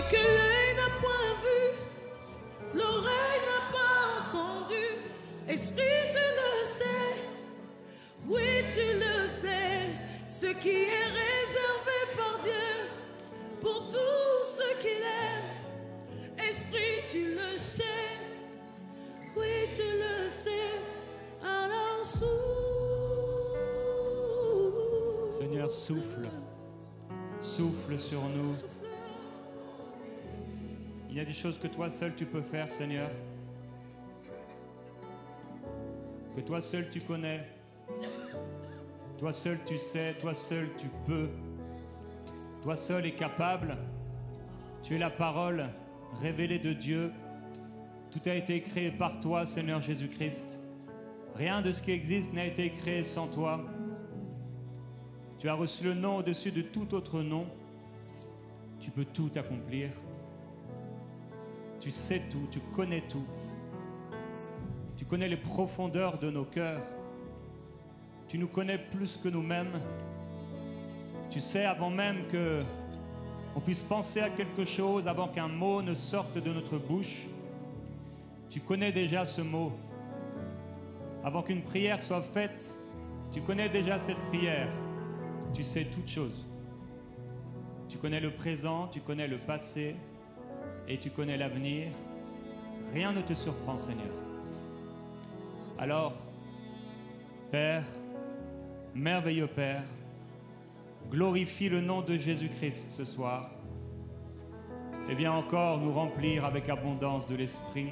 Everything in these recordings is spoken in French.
que l'œil n'a point vu, l'oreille n'a pas entendu. Esprit, tu le sais, oui, tu le sais, ce qui est réservé par Dieu pour tous ceux qu'il aime. Esprit, tu le sais, oui, tu le sais, alors souffle. Seigneur, souffle. Souffle sur nous. Il y a des choses que toi seul tu peux faire, Seigneur. Que toi seul tu connais. Toi seul tu sais, toi seul tu peux. Toi seul es capable. Tu es la parole révélée de Dieu. Tout a été créé par toi, Seigneur Jésus-Christ. Rien de ce qui existe n'a été créé sans toi. Tu as reçu le nom au-dessus de tout autre nom. Tu peux tout accomplir. Tu sais tout, tu connais tout. Tu connais les profondeurs de nos cœurs. Tu nous connais plus que nous-mêmes. Tu sais avant même que on puisse penser à quelque chose, avant qu'un mot ne sorte de notre bouche. Tu connais déjà ce mot. Avant qu'une prière soit faite, tu connais déjà cette prière. Tu sais toutes choses. Tu connais le présent, tu connais le passé et tu connais l'avenir. Rien ne te surprend, Seigneur. Alors, Père, merveilleux Père, glorifie le nom de Jésus-Christ ce soir et viens encore nous remplir avec abondance de l'Esprit,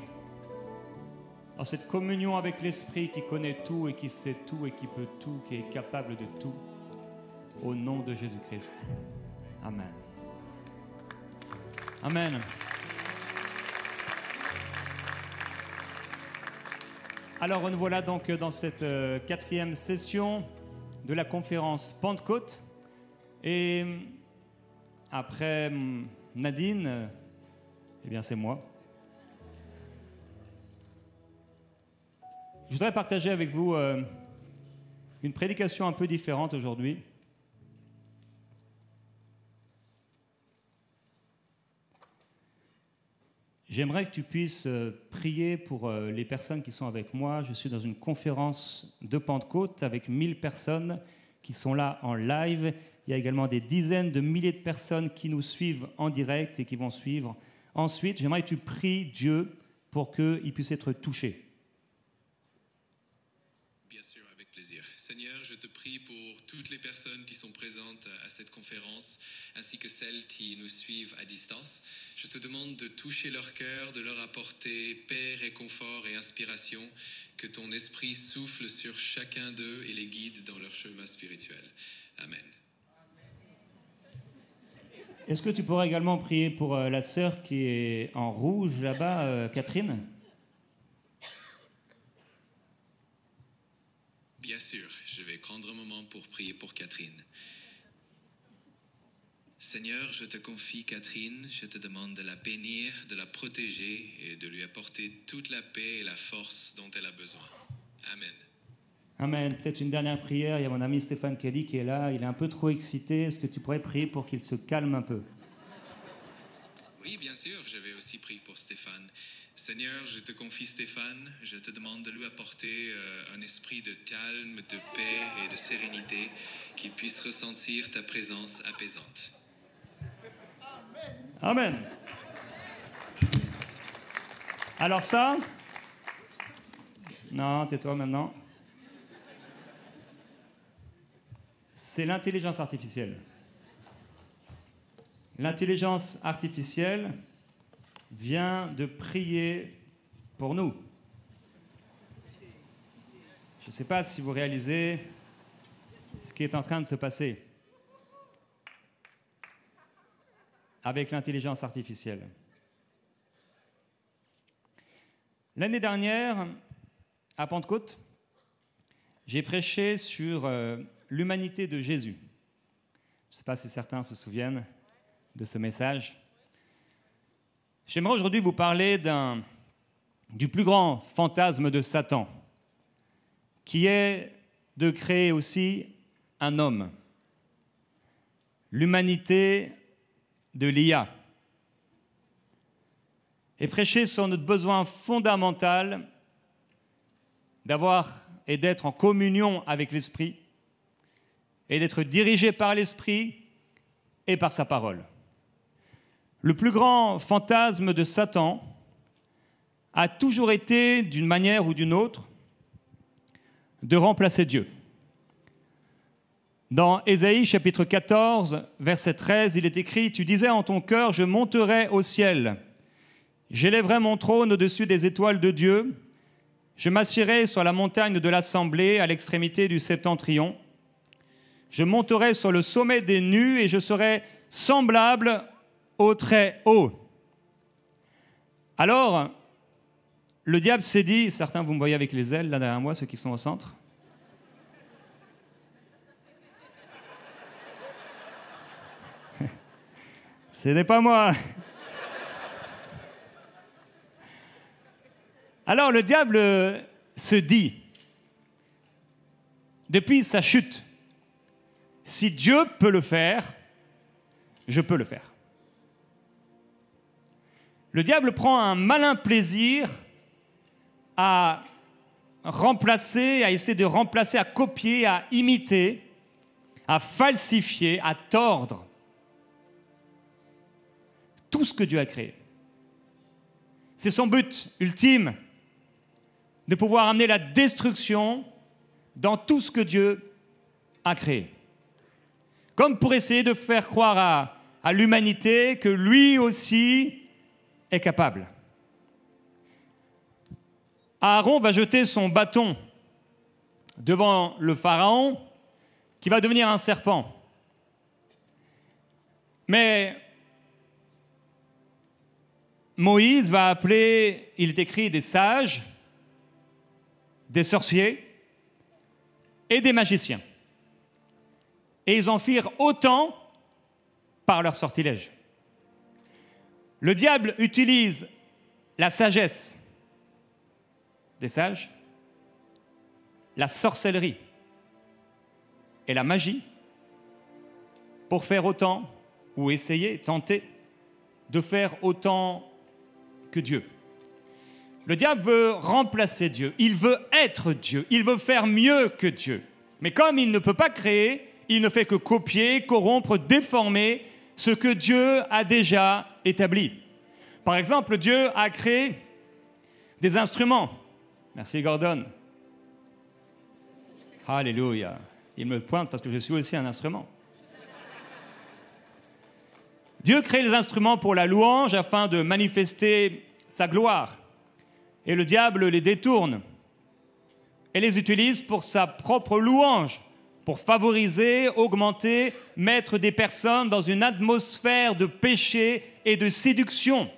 dans cette communion avec l'Esprit qui connaît tout et qui sait tout et qui peut tout, qui est capable de tout, au nom de Jésus-Christ. Amen. Amen. Alors nous voilà donc dans cette quatrième session de la conférence Pentecôte. Et après Nadine, eh bien c'est moi. Je voudrais partager avec vous une prédication un peu différente aujourd'hui. J'aimerais que tu puisses prier pour les personnes qui sont avec moi. Je suis dans une conférence de Pentecôte avec 1000 personnes qui sont là en live. Il y a également des dizaines de milliers de personnes qui nous suivent en direct et qui vont suivre. Ensuite, j'aimerais que tu pries Dieu pour qu'il puisse être touché. Bien sûr, avec plaisir. Seigneur, je te prie pour toutes les personnes qui sont présentes à cette conférence, ainsi que celles qui nous suivent à distance. Je te demande de toucher leur cœur, de leur apporter paix, réconfort et inspiration, que ton esprit souffle sur chacun d'eux et les guide dans leur chemin spirituel. Amen. Est-ce que tu pourrais également prier pour la sœur qui est en rouge là-bas, Catherine ? Bien sûr, je vais prendre un moment pour prier pour Catherine. Seigneur, je te confie Catherine, je te demande de la bénir, de la protéger et de lui apporter toute la paix et la force dont elle a besoin. Amen. Amen. Peut-être une dernière prière. Il y a mon ami Stéphane Kelly qui est là. Il est un peu trop excité. Est-ce que tu pourrais prier pour qu'il se calme un peu ? Oui, bien sûr, je vais aussi prier pour Stéphane. Seigneur, je te confie Stéphane, je te demande de lui apporter un esprit de calme, de paix et de sérénité, qu'il puisse ressentir ta présence apaisante. Amen. Alors ça, non, tais-toi maintenant. C'est l'intelligence artificielle. L'intelligence artificielle vient de prier pour nous. Je ne sais pas si vous réalisez ce qui est en train de se passer avec l'intelligence artificielle. L'année dernière, à Pentecôte, j'ai prêché sur l'humanité de Jésus. Je ne sais pas si certains se souviennent de ce message. J'aimerais aujourd'hui vous parler du plus grand fantasme de Satan, qui est de créer aussi un homme. L'humanité de l'IA. et prêcher sur notre besoin fondamental d'avoir et d'être en communion avec l'Esprit et d'être dirigé par l'Esprit et par sa parole. Le plus grand fantasme de Satan a toujours été, d'une manière ou d'une autre, de remplacer Dieu. Dans Ésaïe chapitre 14, verset 13, il est écrit « Tu disais en ton cœur, je monterai au ciel. J'élèverai mon trône au-dessus des étoiles de Dieu. Je m'assiérai sur la montagne de l'assemblée à l'extrémité du septentrion. Je monterai sur le sommet des nues et je serai semblable au très haut. » Alors, le diable s'est dit, certains vous me voyez avec les ailes là derrière moi, ceux qui sont au centre. Ce n'est pas moi. Alors le diable se dit, depuis sa chute, si Dieu peut le faire, je peux le faire. Le diable prend un malin plaisir à remplacer, à essayer de remplacer, à copier, à imiter, à falsifier, à tordre tout ce que Dieu a créé. C'est son but ultime, de pouvoir amener la destruction dans tout ce que Dieu a créé. Comme pour essayer de faire croire à l'humanité que lui aussi est capable. Aaron va jeter son bâton devant le pharaon qui va devenir un serpent. Mais Moïse va appeler, il est écrit, des sages, des sorciers et des magiciens. Et ils en firent autant par leur sortilège. Le diable utilise la sagesse des sages, la sorcellerie et la magie pour faire autant, ou essayer, tenter, de faire autant que Dieu. Le diable veut remplacer Dieu, il veut être Dieu, il veut faire mieux que Dieu. Mais comme il ne peut pas créer, il ne fait que copier, corrompre, déformer ce que Dieu a déjà établi. Par exemple, Dieu a créé des instruments. Merci Gordon. Alléluia. Il me pointe parce que je suis aussi un instrument. Dieu crée les instruments pour la louange afin de manifester sa gloire. Et le diable les détourne et les utilise pour sa propre louange, pour favoriser, augmenter, mettre des personnes dans une atmosphère de péché et de séduction,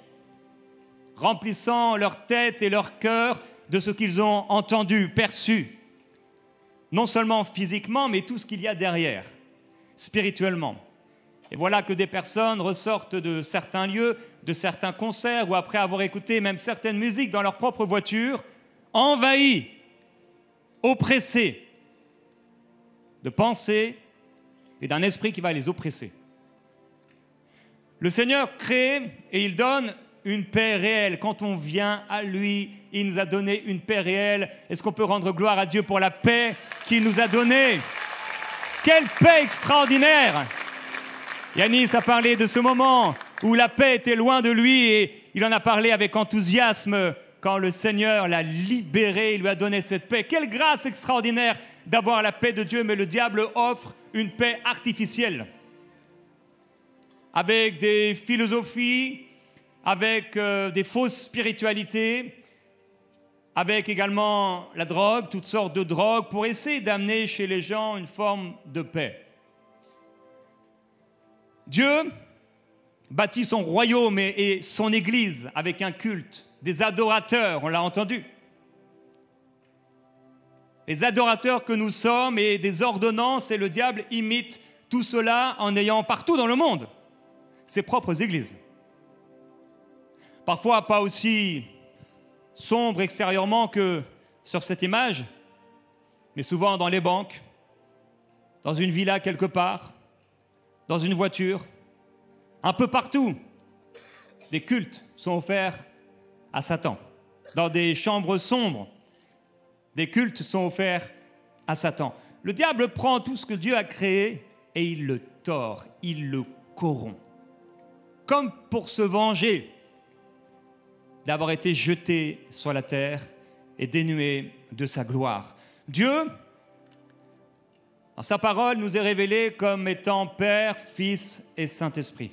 remplissant leur tête et leur cœur de ce qu'ils ont entendu, perçu, non seulement physiquement, mais tout ce qu'il y a derrière, spirituellement. Et voilà que des personnes ressortent de certains lieux, de certains concerts, ou après avoir écouté même certaines musiques dans leur propre voiture, envahies, oppressées de pensées et d'un esprit qui va les oppresser. Le Seigneur crée et il donne une paix réelle. Quand on vient à lui, il nous a donné une paix réelle. Est-ce qu'on peut rendre gloire à Dieu pour la paix qu'il nous a donnée? Quelle paix extraordinaire! Yanis a parlé de ce moment où la paix était loin de lui et il en a parlé avec enthousiasme quand le Seigneur l'a libéré, il lui a donné cette paix. Quelle grâce extraordinaire d'avoir la paix de Dieu, mais le diable offre une paix artificielle avec des philosophies, avec des fausses spiritualités, avec également la drogue, toutes sortes de drogues, pour essayer d'amener chez les gens une forme de paix. Dieu bâtit son royaume et son église avec un culte, des adorateurs, on l'a entendu. Les adorateurs que nous sommes et des ordonnances, et le diable imite tout cela en ayant partout dans le monde ses propres églises. Parfois pas aussi sombre extérieurement que sur cette image, mais souvent dans les banques, dans une villa quelque part, dans une voiture, un peu partout, des cultes sont offerts à Satan. Dans des chambres sombres, des cultes sont offerts à Satan. Le diable prend tout ce que Dieu a créé et il le tord, il le corrompt. Comme pour se venger d'avoir été jeté sur la terre et dénué de sa gloire. Dieu, dans sa parole, nous est révélé comme étant Père, Fils et Saint-Esprit.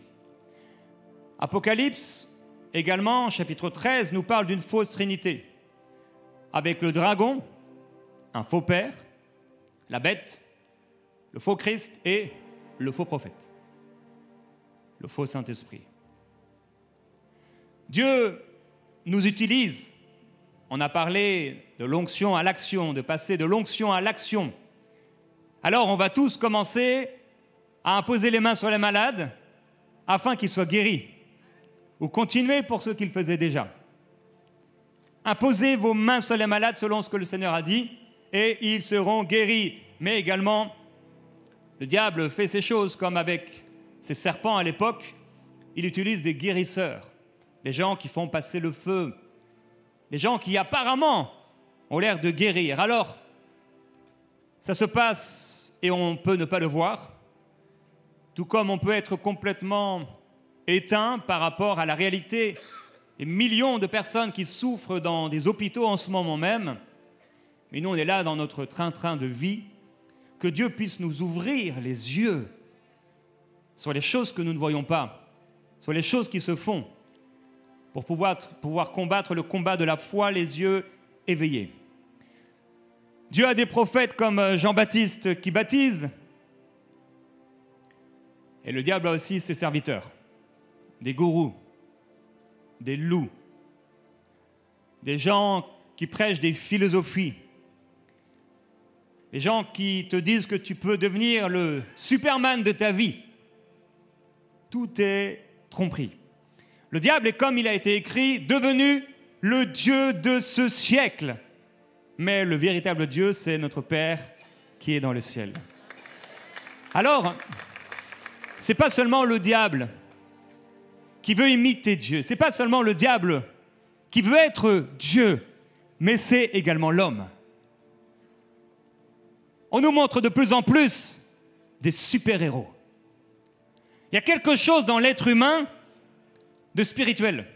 Apocalypse, également, chapitre 13, nous parle d'une fausse trinité, avec le dragon, un faux père, la bête, le faux Christ et le faux prophète, le faux Saint-Esprit. Dieu nous utilise. On a parlé de l'onction à l'action, de passer de l'onction à l'action. Alors on va tous commencer à imposer les mains sur les malades afin qu'ils soient guéris. Ou continuer pour ceux qui le faisaient déjà. Imposez vos mains sur les malades selon ce que le Seigneur a dit et ils seront guéris. Mais également, le diable fait ces choses comme avec ses serpents à l'époque. Il utilise des guérisseurs, des gens qui font passer le feu, des gens qui apparemment ont l'air de guérir. Alors, ça se passe et on peut ne pas le voir, tout comme on peut être complètement éteint par rapport à la réalité des millions de personnes qui souffrent dans des hôpitaux en ce moment même. Mais nous, on est là dans notre train-train de vie. Que Dieu puisse nous ouvrir les yeux sur les choses que nous ne voyons pas, sur les choses qui se font, pour pouvoir combattre le combat de la foi, les yeux éveillés. Dieu a des prophètes comme Jean-Baptiste qui baptise, et le diable a aussi ses serviteurs, des gourous, des loups, des gens qui prêchent des philosophies, des gens qui te disent que tu peux devenir le Superman de ta vie. Tout est tromperie. Le diable est, comme il a été écrit, devenu le Dieu de ce siècle. Mais le véritable Dieu, c'est notre Père qui est dans le ciel. Alors, ce n'est pas seulement le diable qui veut imiter Dieu, ce n'est pas seulement le diable qui veut être Dieu, mais c'est également l'homme. On nous montre de plus en plus des super-héros. Il y a quelque chose dans l'être humain de spirituel.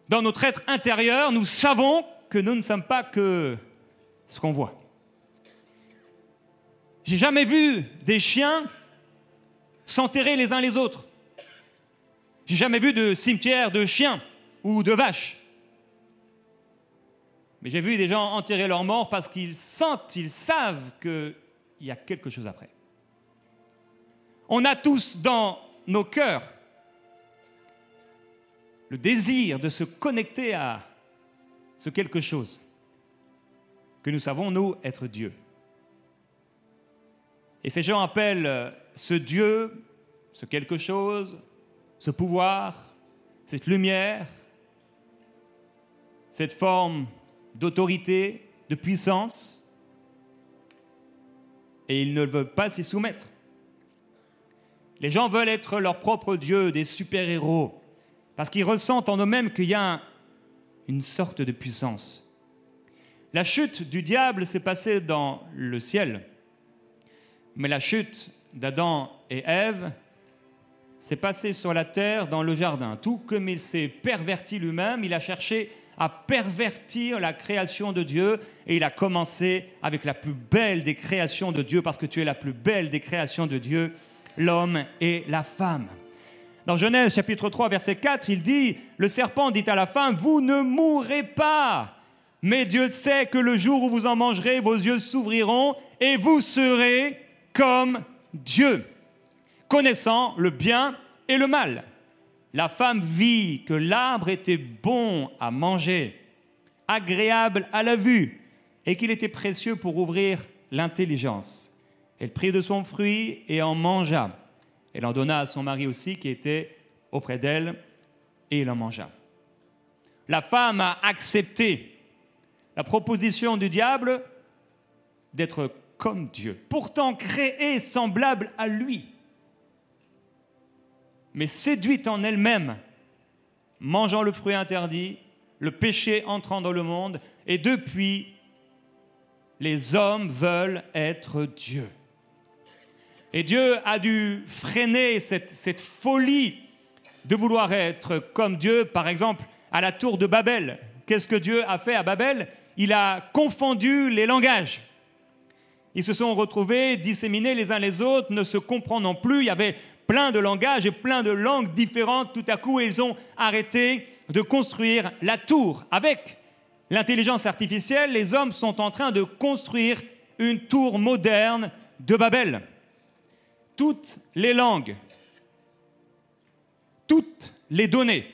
Dans notre être intérieur, nous savons que nous ne sommes pas que ce qu'on voit. J'ai jamais vu des chiens s'enterrer les uns les autres. J'ai jamais vu de cimetière de chiens ou de vaches. Mais j'ai vu des gens enterrer leurs morts parce qu'ils sentent, ils savent qu'il y a quelque chose après. On a tous dans nos cœurs le désir de se connecter à ce quelque chose que nous savons, nous, être Dieu. Et ces gens appellent ce Dieu, ce quelque chose, ce pouvoir, cette lumière, cette forme d'autorité, de puissance, et ils ne veulent pas s'y soumettre. Les gens veulent être leur propre Dieu, des super-héros, parce qu'ils ressentent en eux-mêmes qu'il y a une sorte de puissance. La chute du diable s'est passée dans le ciel, mais la chute d'Adam et Ève s'est passée sur la terre, dans le jardin. Tout comme il s'est perverti lui-même, il a cherché à pervertir la création de Dieu, et il a commencé avec la plus belle des créations de Dieu, parce que tu es la plus belle des créations de Dieu, l'homme et la femme. Dans Genèse chapitre 3, verset 4, il dit, le serpent dit à la femme, vous ne mourrez pas, mais Dieu sait que le jour où vous en mangerez, vos yeux s'ouvriront et vous serez comme Dieu, connaissant le bien et le mal. La femme vit que l'arbre était bon à manger, agréable à la vue, et qu'il était précieux pour ouvrir l'intelligence. Elle prit de son fruit et en mangea. Elle en donna à son mari aussi qui était auprès d'elle, et il en mangea. La femme a accepté la proposition du diable d'être comme Dieu, pourtant créée semblable à lui. Mais séduite en elle-même, mangeant le fruit interdit, le péché entrant dans le monde, et depuis, les hommes veulent être Dieu. Et Dieu a dû freiner cette folie de vouloir être comme Dieu, par exemple, à la tour de Babel. Qu'est-ce que Dieu a fait à Babel? Il a confondu les langages. Ils se sont retrouvés disséminés les uns les autres, ne se comprenant plus. Il y avait plein de langages et plein de langues différentes. Tout à coup, ils ont arrêté de construire la tour. Avec l'intelligence artificielle, les hommes sont en train de construire une tour moderne de Babel. Toutes les langues, toutes les données,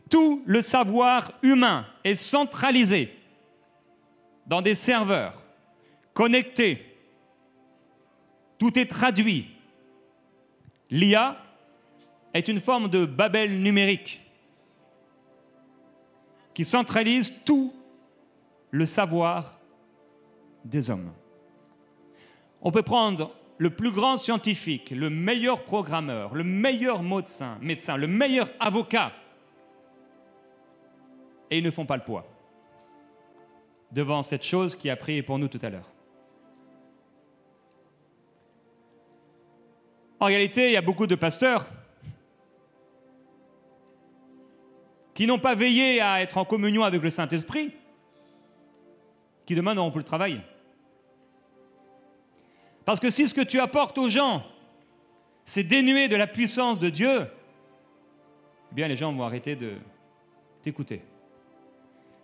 tout le savoir humain est centralisé dans des serveurs connectés. Tout est traduit. L'IA est une forme de Babel numérique qui centralise tout le savoir des hommes. On peut prendre le plus grand scientifique, le meilleur programmeur, le meilleur médecin, le meilleur avocat, et ils ne font pas le poids devant cette chose qui a prié pour nous tout à l'heure. En réalité, il y a beaucoup de pasteurs qui n'ont pas veillé à être en communion avec le Saint-Esprit, qui demain n'auront plus le travail. Parce que si ce que tu apportes aux gens, c'est dénué de la puissance de Dieu, eh bien les gens vont arrêter de t'écouter.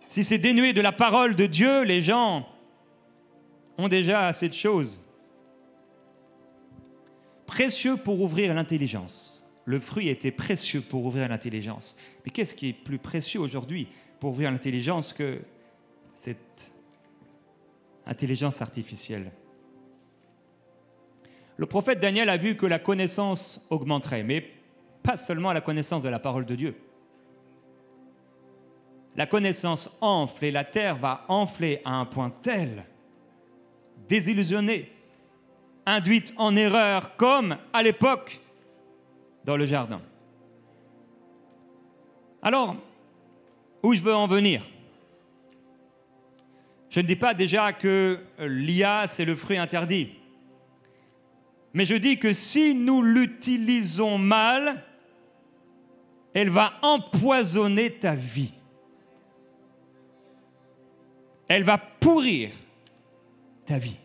Si c'est dénué de la parole de Dieu, les gens ont déjà assez de choses. Précieux pour ouvrir l'intelligence. Le fruit était précieux pour ouvrir l'intelligence. Mais qu'est-ce qui est plus précieux aujourd'hui pour ouvrir l'intelligence que cette intelligence artificielle? Le prophète Daniel a vu que la connaissance augmenterait, mais pas seulement la connaissance de la parole de Dieu. La connaissance enfle et la terre va enfler à un point tel, désillusionnée, induite en erreur, comme à l'époque dans le jardin. Alors, où je veux en venir? Je ne dis pas déjà que l'IA, c'est le fruit interdit. Mais je dis que si nous l'utilisons mal, elle va empoisonner ta vie. Elle va pourrir ta vie.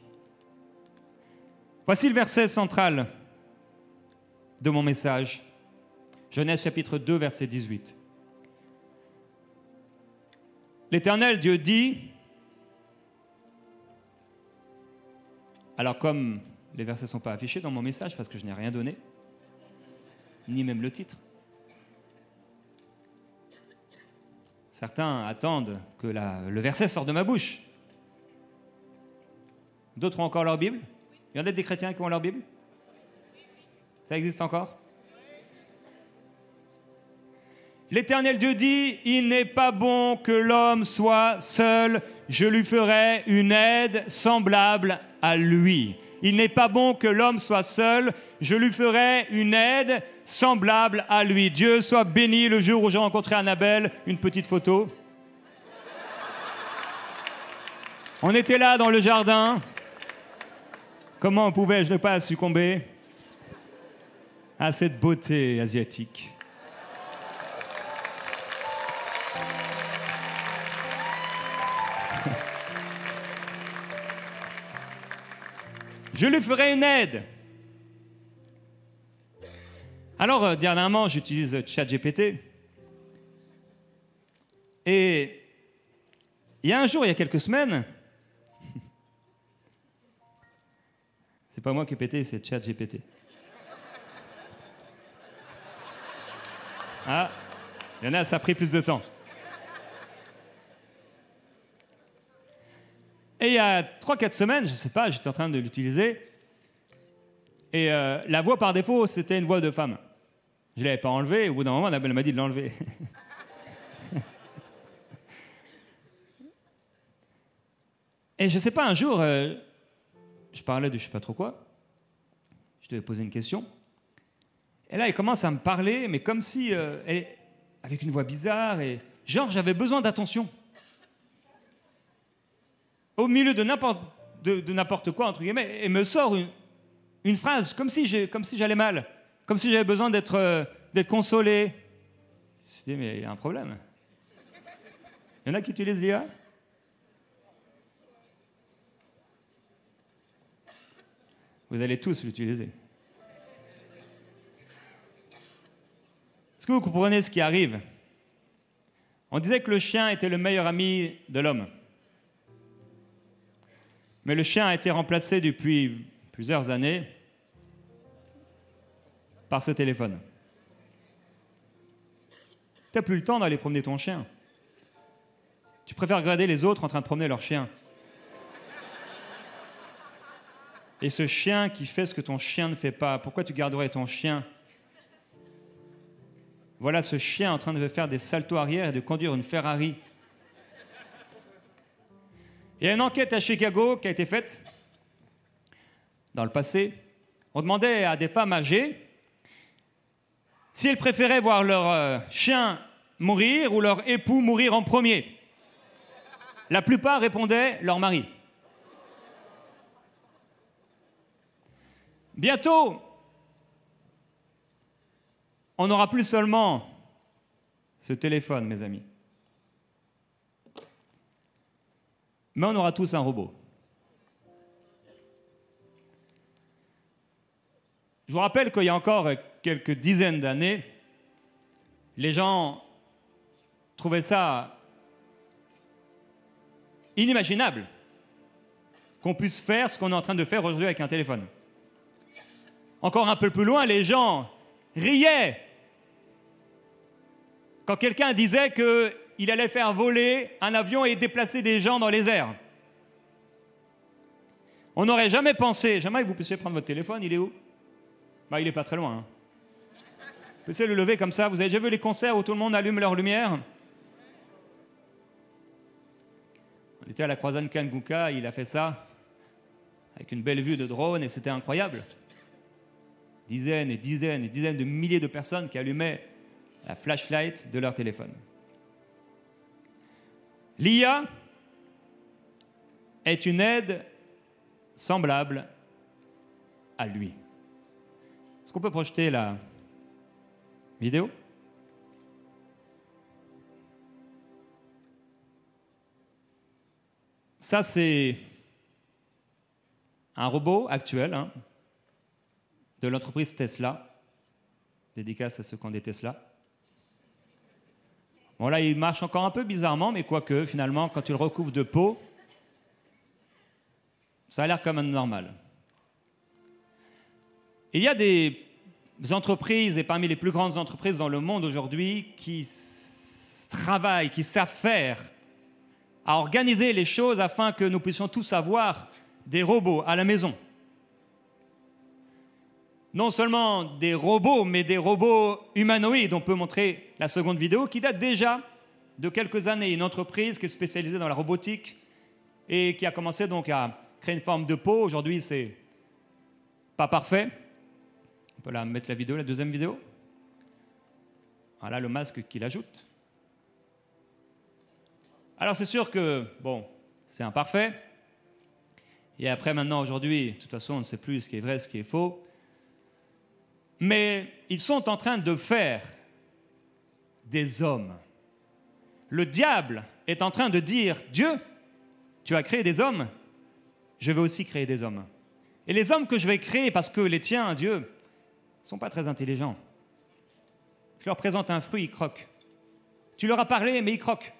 Voici le verset central de mon message. Genèse chapitre 2, verset 18. L'Éternel Dieu dit, alors comme les versets ne sont pas affichés dans mon message parce que je n'ai rien donné, ni même le titre. Certains attendent que le verset sorte de ma bouche. D'autres ont encore leur Bible. Il y en a des chrétiens qui ont leur Bible? Ça existe encore? L'Éternel Dieu dit, il n'est pas bon que l'homme soit seul, je lui ferai une aide semblable à lui. Il n'est pas bon que l'homme soit seul, je lui ferai une aide semblable à lui. Dieu soit béni le jour où j'ai rencontré Annabelle, une petite photo. On était là dans le jardin. Comment pouvais-je ne pas succomber à cette beauté asiatique? Je lui ferai une aide. Alors, dernièrement, j'utilise ChatGPT. Et il y a un jour, il y a quelques semaines, c'est pas moi qui ai pété, c'est ChatGPT. Ah, il y en a, ça a pris plus de temps. Et il y a 3-4 semaines, je ne sais pas, j'étais en train de l'utiliser. Et la voix par défaut, c'était une voix de femme. Je ne l'avais pas enlevée. Au bout d'un moment, Annabelle m'a dit de l'enlever. Et je ne sais pas, un jour, je parlais de je ne sais pas trop quoi. Je devais poser une question. Et là, elle commence à me parler, mais comme si elle avec une voix bizarre, et genre j'avais besoin d'attention. Au milieu de n'importe quoi, entre guillemets, et me sort une phrase, comme si j'allais mal, comme si j'avais besoin d'être consolé. Je me suis dit, mais il y a un problème. Il y en a qui utilisent l'IA? Vous allez tous l'utiliser. Est-ce que vous comprenez ce qui arrive? On disait que le chien était le meilleur ami de l'homme. Mais le chien a été remplacé depuis plusieurs années par ce téléphone. Tu n'as plus le temps d'aller promener ton chien. Tu préfères regarder les autres en train de promener leur chien. Et ce chien qui fait ce que ton chien ne fait pas, pourquoi tu garderais ton chien? Voilà ce chien en train de faire des saltos arrière et de conduire une Ferrari. Il y a une enquête à Chicago qui a été faite dans le passé. On demandait à des femmes âgées si elles préféraient voir leur chien mourir ou leur époux mourir en premier. La plupart répondaient leur mari. Bientôt, on n'aura plus seulement ce téléphone, mes amis, mais on aura tous un robot. Je vous rappelle qu'il y a encore quelques dizaines d'années, les gens trouvaient ça inimaginable qu'on puisse faire ce qu'on est en train de faire aujourd'hui avec un téléphone. Encore un peu plus loin, les gens riaient quand quelqu'un disait qu'il allait faire voler un avion et déplacer des gens dans les airs. On n'aurait jamais pensé, jamais que vous puissiez prendre votre téléphone, il est où? Il n'est pas très loin. Vous puissiez le lever comme ça. Vous avez déjà vu les concerts où tout le monde allume leur lumière? On était à la croisade Kanguka, il a fait ça, avec une belle vue de drone, et c'était incroyable. Dizaines et dizaines et dizaines de milliers de personnes qui allumaient la flashlight de leur téléphone. L'IA est une aide semblable à lui. Est-ce qu'on peut projeter la vidéo? Ça, c'est un robot actuel de l'entreprise Tesla. Dédicace à ceux qui ont des Tesla. Bon, là, il marche encore un peu bizarrement, mais quoique, finalement, quand tu le recouvres de peau, ça a l'air comme un normal. Il y a des entreprises, et parmi les plus grandes entreprises dans le monde aujourd'hui, qui travaillent, qui savent faire à organiser les choses afin que nous puissions tous avoir des robots à la maison. Non seulement des robots, mais des robots humanoïdes. On peut montrer la seconde vidéo qui date déjà de quelques années. Une entreprise qui est spécialisée dans la robotique et qui a commencé donc à créer une forme de peau. Aujourd'hui, c'est pas parfait. On peut mettre la vidéo, la deuxième vidéo. Voilà le masque qu'il ajoute. Alors c'est sûr que, bon, c'est imparfait. Et après, maintenant, aujourd'hui, de toute façon, on ne sait plus ce qui est vrai, ce qui est faux. Mais ils sont en train de faire des hommes. Le diable est en train de dire, Dieu, tu as créé des hommes, je vais aussi créer des hommes. Et les hommes que je vais créer, parce que les tiens, Dieu, ne sont pas très intelligents. Tu leur présentes un fruit, ils croquent. Tu leur as parlé, mais ils croquent.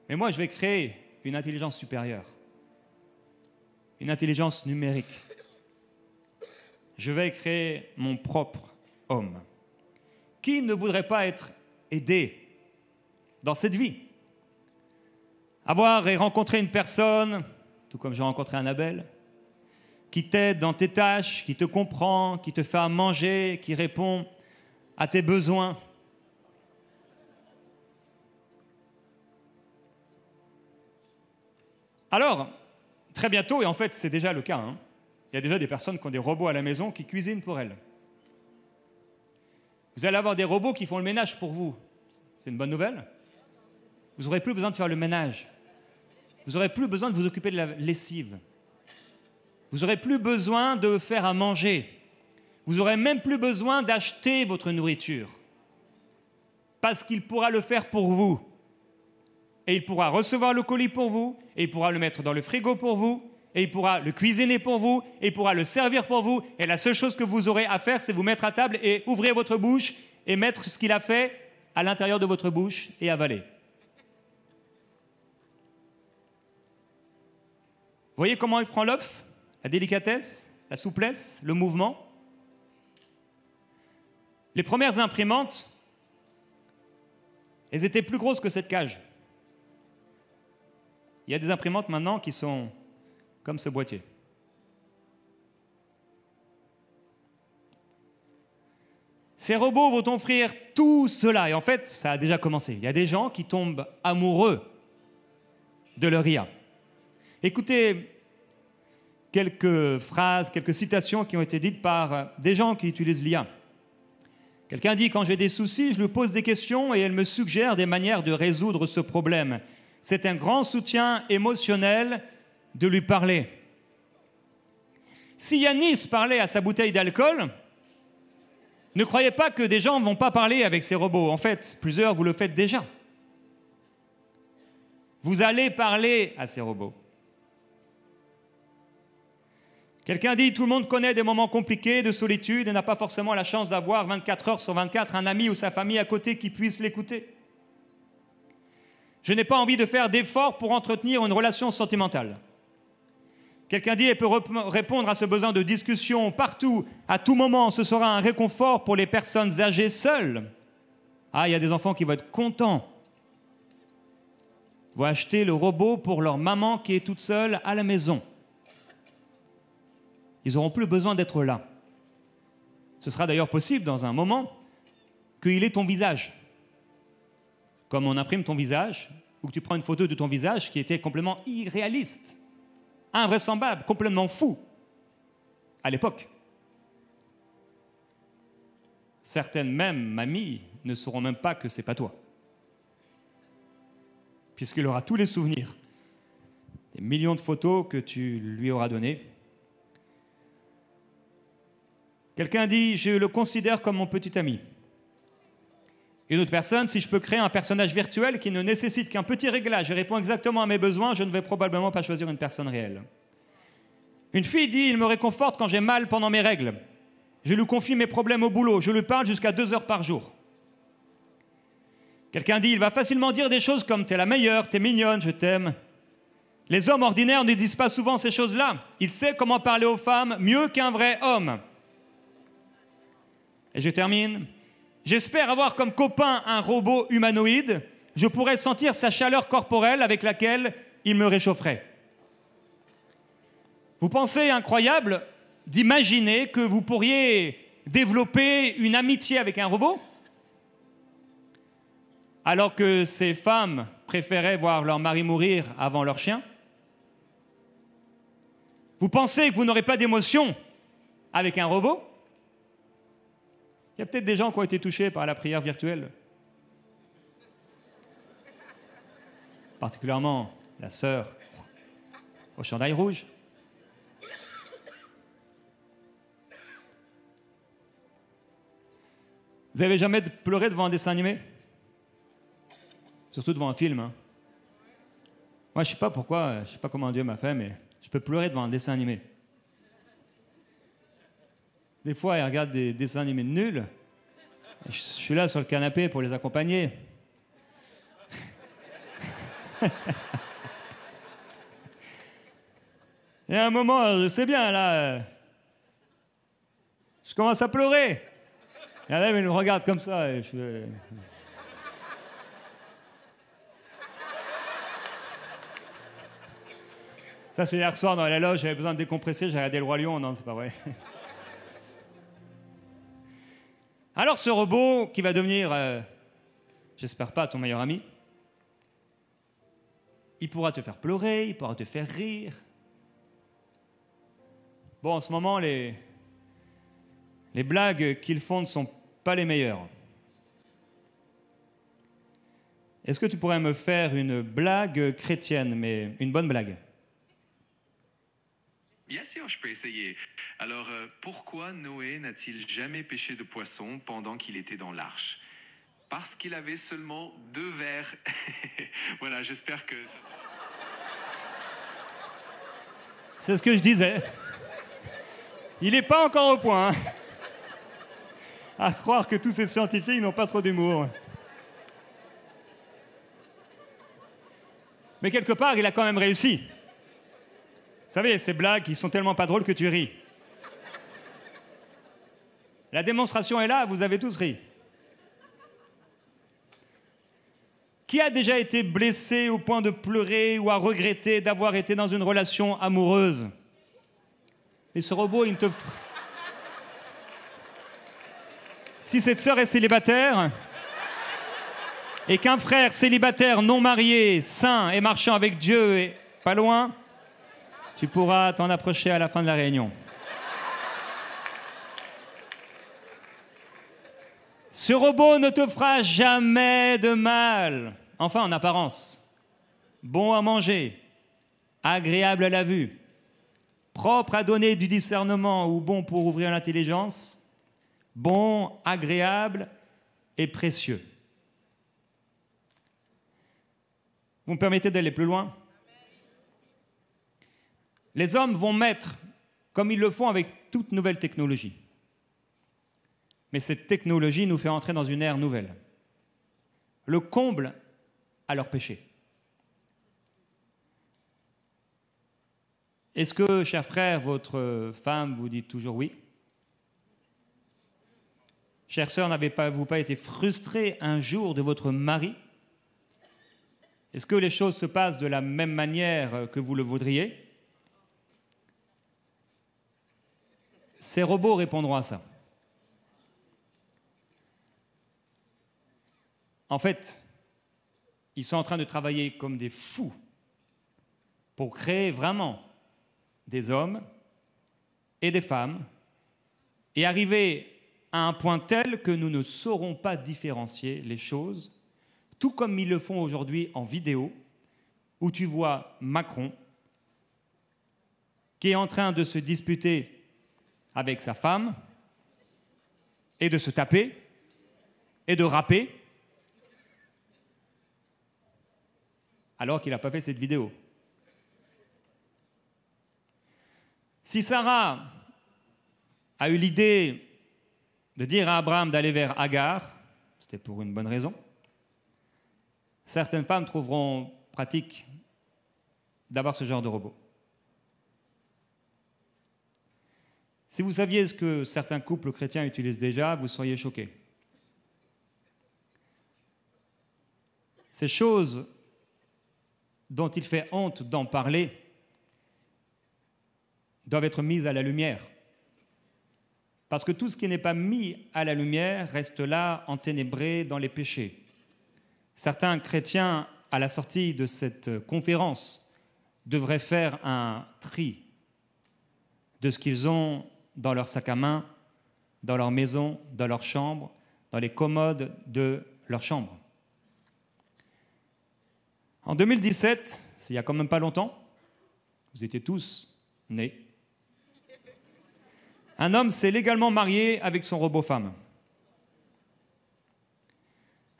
Mais moi, je vais créer une intelligence supérieure, une intelligence numérique. Je vais créer mon propre homme. Qui ne voudrait pas être aidé dans cette vie? Avoir et rencontrer une personne, tout comme j'ai rencontré Annabelle, qui t'aide dans tes tâches, qui te comprend, qui te fait à manger, qui répond à tes besoins. Alors, très bientôt, et en fait c'est déjà le cas, il y a déjà des personnes qui ont des robots à la maison qui cuisinent pour elles. Vous allez avoir des robots qui font le ménage pour vous. C'est une bonne nouvelle. Vous n'aurez plus besoin de faire le ménage. Vous n'aurez plus besoin de vous occuper de la lessive. Vous n'aurez plus besoin de faire à manger. Vous n'aurez même plus besoin d'acheter votre nourriture. Parce qu'il pourra le faire pour vous. Et il pourra recevoir le colis pour vous, et il pourra le mettre dans le frigo pour vous, et il pourra le cuisiner pour vous, et il pourra le servir pour vous. Et la seule chose que vous aurez à faire, c'est vous mettre à table et ouvrir votre bouche et mettre ce qu'il a fait à l'intérieur de votre bouche et avaler. Vous voyez comment il prend l'œuf? La délicatesse, la souplesse, le mouvement. Les premières imprimantes, elles étaient plus grosses que cette cage. Il y a des imprimantes maintenant qui sont comme ce boîtier. Ces robots vont offrir tout cela. Et en fait, ça a déjà commencé. Il y a des gens qui tombent amoureux de leur IA. Écoutez quelques phrases, quelques citations qui ont été dites par des gens qui utilisent l'IA. Quelqu'un dit « Quand j'ai des soucis, je lui pose des questions et elle me suggère des manières de résoudre ce problème. C'est un grand soutien émotionnel de lui parler. » Si Yanis parlait à sa bouteille d'alcool, ne croyez pas que des gens ne vont pas parler avec ces robots. En fait, plusieurs, vous le faites déjà. Vous allez parler à ces robots. Quelqu'un dit « Tout le monde connaît des moments compliqués de solitude et n'a pas forcément la chance d'avoir 24 heures sur 24 un ami ou sa famille à côté qui puisse l'écouter. Je n'ai pas envie de faire d'efforts pour entretenir une relation sentimentale. » Quelqu'un dit « Elle peut répondre à ce besoin de discussion partout, à tout moment. Ce sera un réconfort pour les personnes âgées seules. » Ah, il y a des enfants qui vont être contents. Ils vont acheter le robot pour leur maman qui est toute seule à la maison. Ils n'auront plus besoin d'être là. Ce sera d'ailleurs possible dans un moment qu'il ait ton visage. Comme on imprime ton visage, ou que tu prends une photo de ton visage qui était complètement irréaliste, invraisemblable, complètement fou, à l'époque. Certaines même mamies ne sauront même pas que c'est pas toi, puisqu'il aura tous les souvenirs, des millions de photos que tu lui auras données. Quelqu'un dit « Je le considère comme mon petit ami ». Une autre personne, si je peux créer un personnage virtuel qui ne nécessite qu'un petit réglage et répond exactement à mes besoins, je ne vais probablement pas choisir une personne réelle. Une fille dit « Il me réconforte quand j'ai mal pendant mes règles. Je lui confie mes problèmes au boulot. Je lui parle jusqu'à 2 heures par jour. » Quelqu'un dit « Il va facilement dire des choses comme « T'es la meilleure, t'es mignonne, je t'aime. » Les hommes ordinaires ne disent pas souvent ces choses-là. Il sait comment parler aux femmes mieux qu'un vrai homme. Et je termine. J'espère avoir comme copain un robot humanoïde. Je pourrais sentir sa chaleur corporelle avec laquelle il me réchaufferait. Vous pensez incroyable d'imaginer que vous pourriez développer une amitié avec un robot? Alors que ces femmes préféraient voir leur mari mourir avant leur chien? Vous pensez que vous n'aurez pas d'émotion avec un robot? Il y a peut-être des gens qui ont été touchés par la prière virtuelle. Particulièrement la sœur au chandail rouge. Vous n'avez jamais pleuré devant un dessin animé? Surtout devant un film. Hein. Moi, je ne sais pas pourquoi, je ne sais pas comment Dieu m'a fait, mais je peux pleurer devant un dessin animé. Des fois, ils regardent des dessins animés nuls. Je suis là sur le canapé pour les accompagner. Et à un moment, je sais bien, là, je commence à pleurer. Et là, il me regarde comme ça. Et je fais... Ça, c'est hier soir dans la loge, j'avais besoin de décompresser, j'ai regardé Le Roi Lion. Non, c'est pas vrai. Alors ce robot qui va devenir, j'espère pas, ton meilleur ami, il pourra te faire pleurer, il pourra te faire rire. Bon, en ce moment, les blagues qu'ils font ne sont pas les meilleurs. Est-ce que tu pourrais me faire une blague chrétienne, mais une bonne blague? Bien sûr, je peux essayer. Alors, pourquoi Noé n'a-t-il jamais pêché de poisson pendant qu'il était dans l'arche? Parce qu'il avait seulement 2 verres. Voilà, j'espère que ça... C'est ce que je disais. Il n'est pas encore au point. Hein. À croire que tous ces scientifiques n'ont pas trop d'humour. Mais quelque part, il a quand même réussi. Vous savez, ces blagues qui sont tellement pas drôles que tu ris. La démonstration est là, vous avez tous ri. Qui a déjà été blessé au point de pleurer ou a regretté d'avoir été dans une relation amoureuse? Et ce robot, il ne te... Si cette sœur est célibataire et qu'un frère célibataire non marié, saint et marchant avec Dieu est pas loin, tu pourras t'en approcher à la fin de la réunion. Ce robot ne te fera jamais de mal, enfin en apparence. Bon à manger, agréable à la vue, propre à donner du discernement ou bon pour ouvrir l'intelligence, bon, agréable et précieux. Vous me permettez d'aller plus loin? Les hommes vont mettre, comme ils le font avec toute nouvelle technologie. Mais cette technologie nous fait entrer dans une ère nouvelle. Le comble à leur péché. Est-ce que, cher frère, votre femme vous dit toujours oui? Chère sœur, n'avez-vous pas été frustré un jour de votre mari? Est-ce que les choses se passent de la même manière que vous le voudriez? Ces robots répondront à ça. En fait, ils sont en train de travailler comme des fous pour créer vraiment des hommes et des femmes et arriver à un point tel que nous ne saurons pas différencier les choses, tout comme ils le font aujourd'hui en vidéo, où tu vois Macron qui est en train de se disputer avec sa femme et de se taper et de rapper alors qu'il n'a pas fait cette vidéo. Si Sarah a eu l'idée de dire à Abraham d'aller vers Agar, c'était pour une bonne raison, certaines femmes trouveront pratique d'avoir ce genre de robot. Si vous saviez ce que certains couples chrétiens utilisent déjà, vous seriez choqués. Ces choses dont il fait honte d'en parler doivent être mises à la lumière. Parce que tout ce qui n'est pas mis à la lumière reste là, enténébré dans les péchés. Certains chrétiens, à la sortie de cette conférence, devraient faire un tri de ce qu'ils ont dans leur sac à main, dans leur maison, dans leur chambre, dans les commodes de leur chambre. En 2017, il n'y a quand même pas longtemps, vous étiez tous nés, un homme s'est légalement marié avec son robot femme.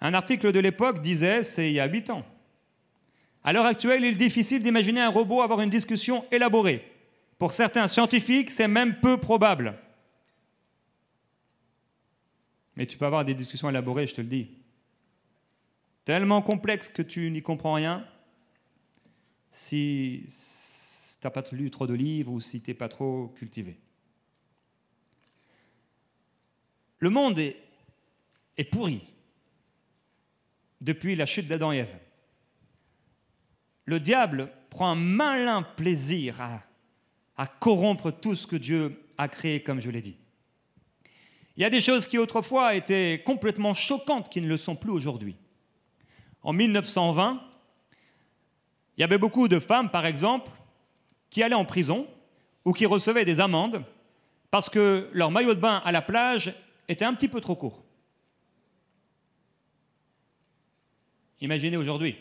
Un article de l'époque disait, c'est il y a 8 ans. À l'heure actuelle, il est difficile d'imaginer un robot avoir une discussion élaborée. Pour certains scientifiques, c'est même peu probable. Mais tu peux avoir des discussions élaborées, je te le dis. Tellement complexe que tu n'y comprends rien si tu n'as pas lu trop de livres ou si tu n'es pas trop cultivé. Le monde est pourri depuis la chute d'Adam et Ève. Le diable prend un malin plaisir à corrompre tout ce que Dieu a créé, comme je l'ai dit. Il y a des choses qui autrefois étaient complètement choquantes qui ne le sont plus aujourd'hui. En 1920, il y avait beaucoup de femmes, par exemple, qui allaient en prison ou qui recevaient des amendes parce que leur maillot de bain à la plage était un petit peu trop court. Imaginez aujourd'hui.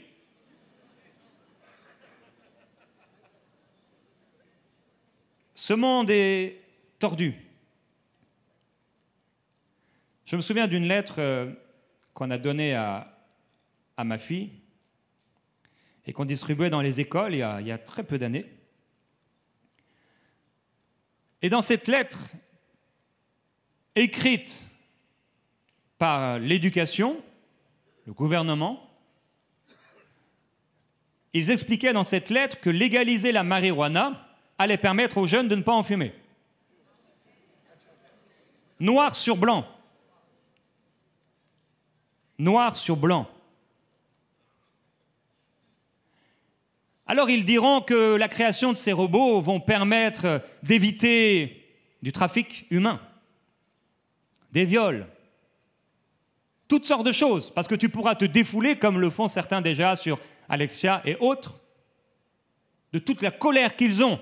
Ce monde est tordu. Je me souviens d'une lettre qu'on a donnée à ma fille et qu'on distribuait dans les écoles il y a très peu d'années. Et dans cette lettre, écrite par l'éducation, le gouvernement, ils expliquaient dans cette lettre que légaliser la marijuana allait permettre aux jeunes de ne pas en fumer. Noir sur blanc. Noir sur blanc. Alors ils diront que la création de ces robots vont permettre d'éviter du trafic humain, des viols, toutes sortes de choses, parce que tu pourras te défouler, comme le font certains déjà sur Alexia et autres, de toute la colère qu'ils ont.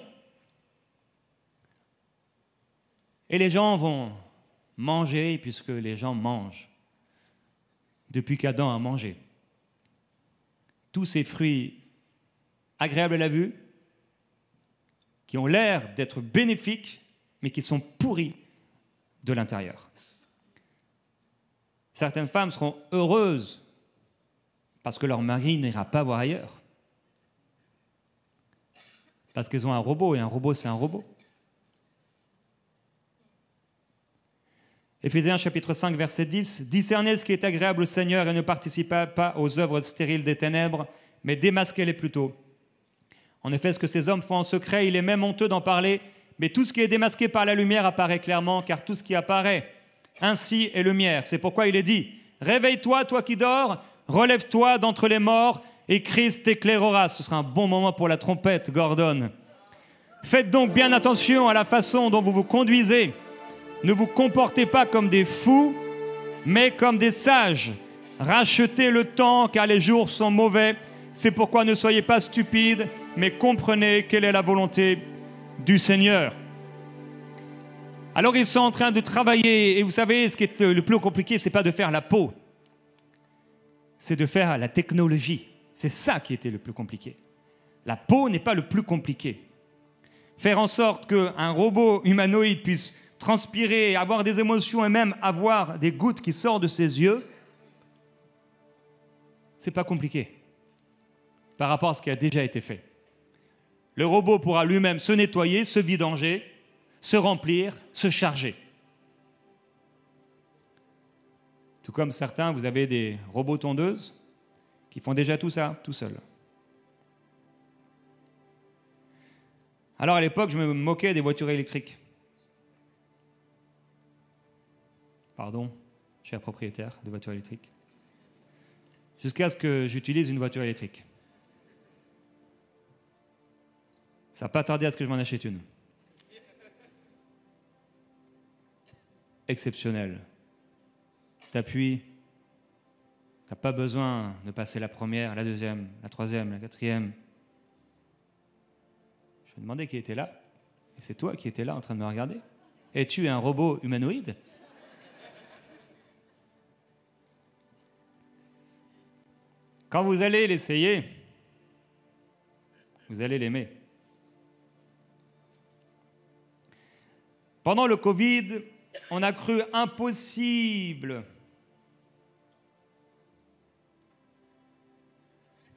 Et les gens vont manger, puisque les gens mangent, depuis qu'Adam a mangé. Tous ces fruits agréables à la vue, qui ont l'air d'être bénéfiques, mais qui sont pourris de l'intérieur. Certaines femmes seront heureuses parce que leur mari n'ira pas voir ailleurs. Parce qu'elles ont un robot, et un robot, c'est un robot. Éphésiens chapitre 5, verset 10, « Discernez ce qui est agréable au Seigneur et ne participez pas aux œuvres stériles des ténèbres, mais démasquez-les plutôt. En effet, ce que ces hommes font en secret, il est même honteux d'en parler, mais tout ce qui est démasqué par la lumière apparaît clairement, car tout ce qui apparaît ainsi est lumière. C'est pourquoi il est dit, « Réveille-toi, toi qui dors, relève-toi d'entre les morts, et Christ t'éclairera. » Ce sera un bon moment pour la trompette, Gordon. « Faites donc bien attention à la façon dont vous vous conduisez. Ne vous comportez pas comme des fous, mais comme des sages. Rachetez le temps, car les jours sont mauvais. C'est pourquoi ne soyez pas stupides, mais comprenez quelle est la volonté du Seigneur. » Alors ils sont en train de travailler, et vous savez, ce qui est le plus compliqué, ce n'est pas de faire la peau, c'est de faire la technologie. C'est ça qui était le plus compliqué. La peau n'est pas le plus compliqué. Faire en sorte qu'un robot humanoïde puisse transpirer, avoir des émotions et même avoir des gouttes qui sortent de ses yeux, c'est pas compliqué par rapport à ce qui a déjà été fait. Le robot pourra lui-même se nettoyer, se vidanger, se remplir, se charger. Tout comme certains, vous avez des robots tondeuses qui font déjà tout ça, tout seuls. Alors à l'époque, je me moquais des voitures électriques. Pardon, cher propriétaire de voitures électriques. Jusqu'à ce que j'utilise une voiture électrique. Ça n'a pas tardé à ce que je m'en achète une. Exceptionnel. T'appuies, t'as pas besoin de passer la première, la deuxième, la troisième, la quatrième. Je me demandais qui était là. Et c'est toi qui étais là en train de me regarder. Es-tu un robot humanoïde ? Quand vous allez l'essayer, vous allez l'aimer. Pendant le Covid, on a cru impossible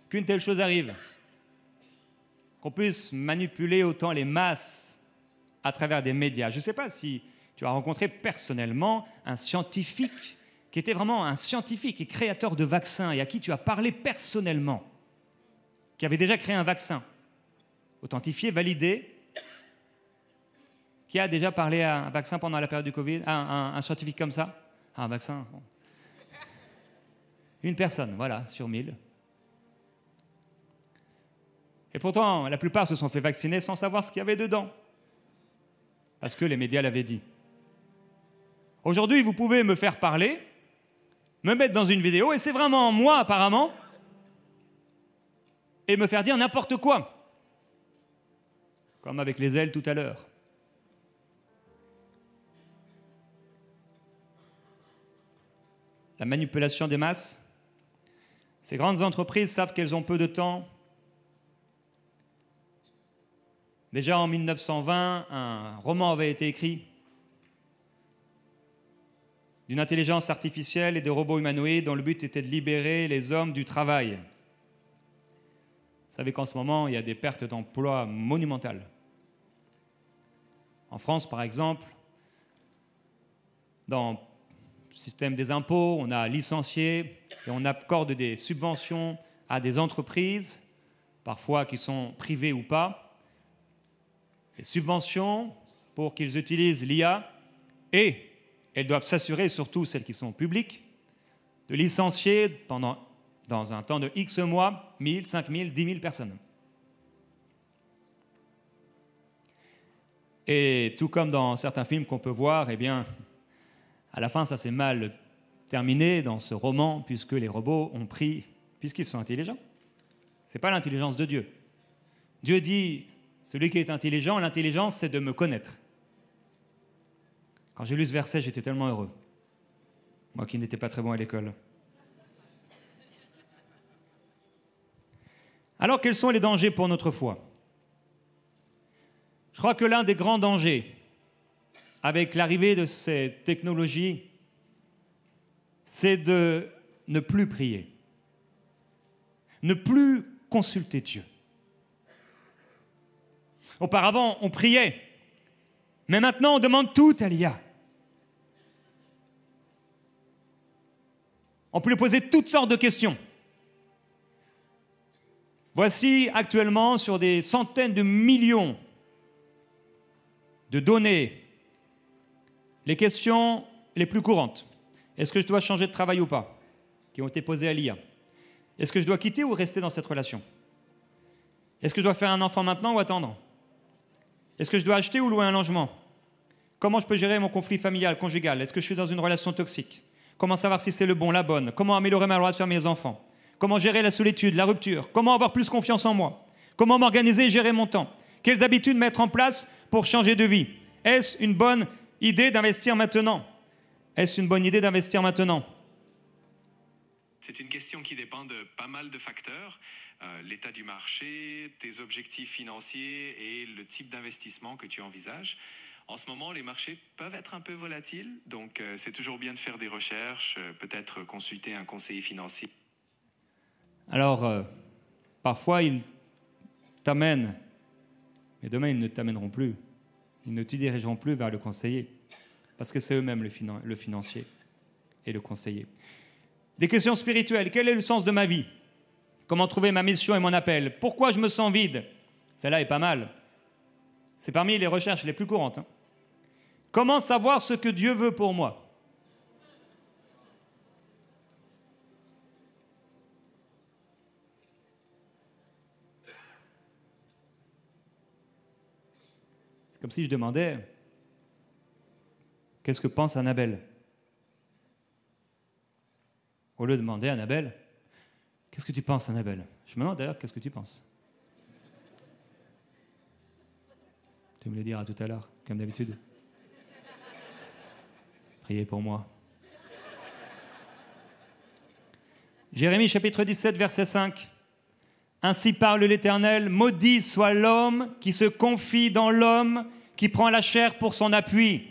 qu'une telle chose arrive, qu'on puisse manipuler autant les masses à travers des médias. Je ne sais pas si tu as rencontré personnellement un scientifique qui était vraiment un scientifique et créateur de vaccins et à qui tu as parlé personnellement, qui avait déjà créé un vaccin, authentifié, validé, qui a déjà parlé à un vaccin pendant la période du Covid, un scientifique comme ça, un vaccin. Bon. Une personne, voilà, sur 1000. Et pourtant, la plupart se sont fait vacciner sans savoir ce qu'il y avait dedans, parce que les médias l'avaient dit. Aujourd'hui, vous pouvez me faire parler, me mettre dans une vidéo, et c'est vraiment moi apparemment, et me faire dire n'importe quoi, comme avec les ailes tout à l'heure. La manipulation des masses, Ces grandes entreprises savent qu'elles ont peu de temps. Déjà en 1920, un roman avait été écrit d'une intelligence artificielle et de robots humanoïdes dont le but était de libérer les hommes du travail. Vous savez qu'en ce moment, il y a des pertes d'emplois monumentales. En France, par exemple, dans le système des impôts, on a licencié et on accorde des subventions à des entreprises, parfois qui sont privées ou pas, des subventions pour qu'ils utilisent l'IA et elles doivent s'assurer, surtout celles qui sont publiques, de licencier dans un temps de X mois, 1000, 5000, 10 000 personnes. Et tout comme dans certains films qu'on peut voir, eh bien, à la fin, ça s'est mal terminé dans ce roman, puisque les robots ont pris, puisqu'ils sont intelligents. Ce n'est pas l'intelligence de Dieu. Dieu dit, celui qui est intelligent, l'intelligence, c'est de me connaître. Quand j'ai lu ce verset, j'étais tellement heureux. Moi qui n'étais pas très bon à l'école. Alors, quels sont les dangers pour notre foi ? Je crois que l'un des grands dangers, avec l'arrivée de ces technologies, c'est de ne plus prier, ne plus consulter Dieu. Auparavant, on priait, mais maintenant, on demande tout à l'IA. On peut lui poser toutes sortes de questions. Voici actuellement, sur des centaines de millions de données, les questions les plus courantes. Est-ce que je dois changer de travail ou pas? Qui ont été posées à l'IA. Est-ce que je dois quitter ou rester dans cette relation? Est-ce que je dois faire un enfant maintenant ou attendre? Est-ce que je dois acheter ou louer un logement? Comment je peux gérer mon conflit familial, conjugal? Est-ce que je suis dans une relation toxique? Comment savoir si c'est le bon, la bonne? Comment améliorer ma relation avec mes enfants? Comment gérer la solitude, la rupture? Comment avoir plus confiance en moi? Comment m'organiser et gérer mon temps? Quelles habitudes mettre en place pour changer de vie? Est-ce une bonne idée d'investir maintenant? Est-ce une bonne idée d'investir maintenant? C'est une question qui dépend de pas mal de facteurs, l'état du marché, tes objectifs financiers et le type d'investissement que tu envisages. En ce moment, les marchés peuvent être un peu volatiles, donc c'est toujours bien de faire des recherches, peut-être consulter un conseiller financier. Alors, parfois, ils t'amènent, mais demain, ils ne t'amèneront plus. Ils ne te dirigeront plus vers le conseiller, parce que c'est eux-mêmes le financier et le conseiller. Des questions spirituelles. Quel est le sens de ma vie? Comment trouver ma mission et mon appel? Pourquoi je me sens vide? Celle-là est pas mal. C'est parmi les recherches les plus courantes. Comment savoir ce que Dieu veut pour moi? C'est comme si je demandais, qu'est-ce que pense Annabelle? Au lieu de demander à Annabelle, qu'est-ce que tu penses, Annabelle? Je me demande d'ailleurs, qu'est-ce que tu penses? Tu me le diras tout à l'heure, comme d'habitude. Priez pour moi. Jérémie chapitre 17, verset 5. Ainsi parle l'Éternel, maudit soit l'homme qui se confie dans l'homme, qui prend la chair pour son appui.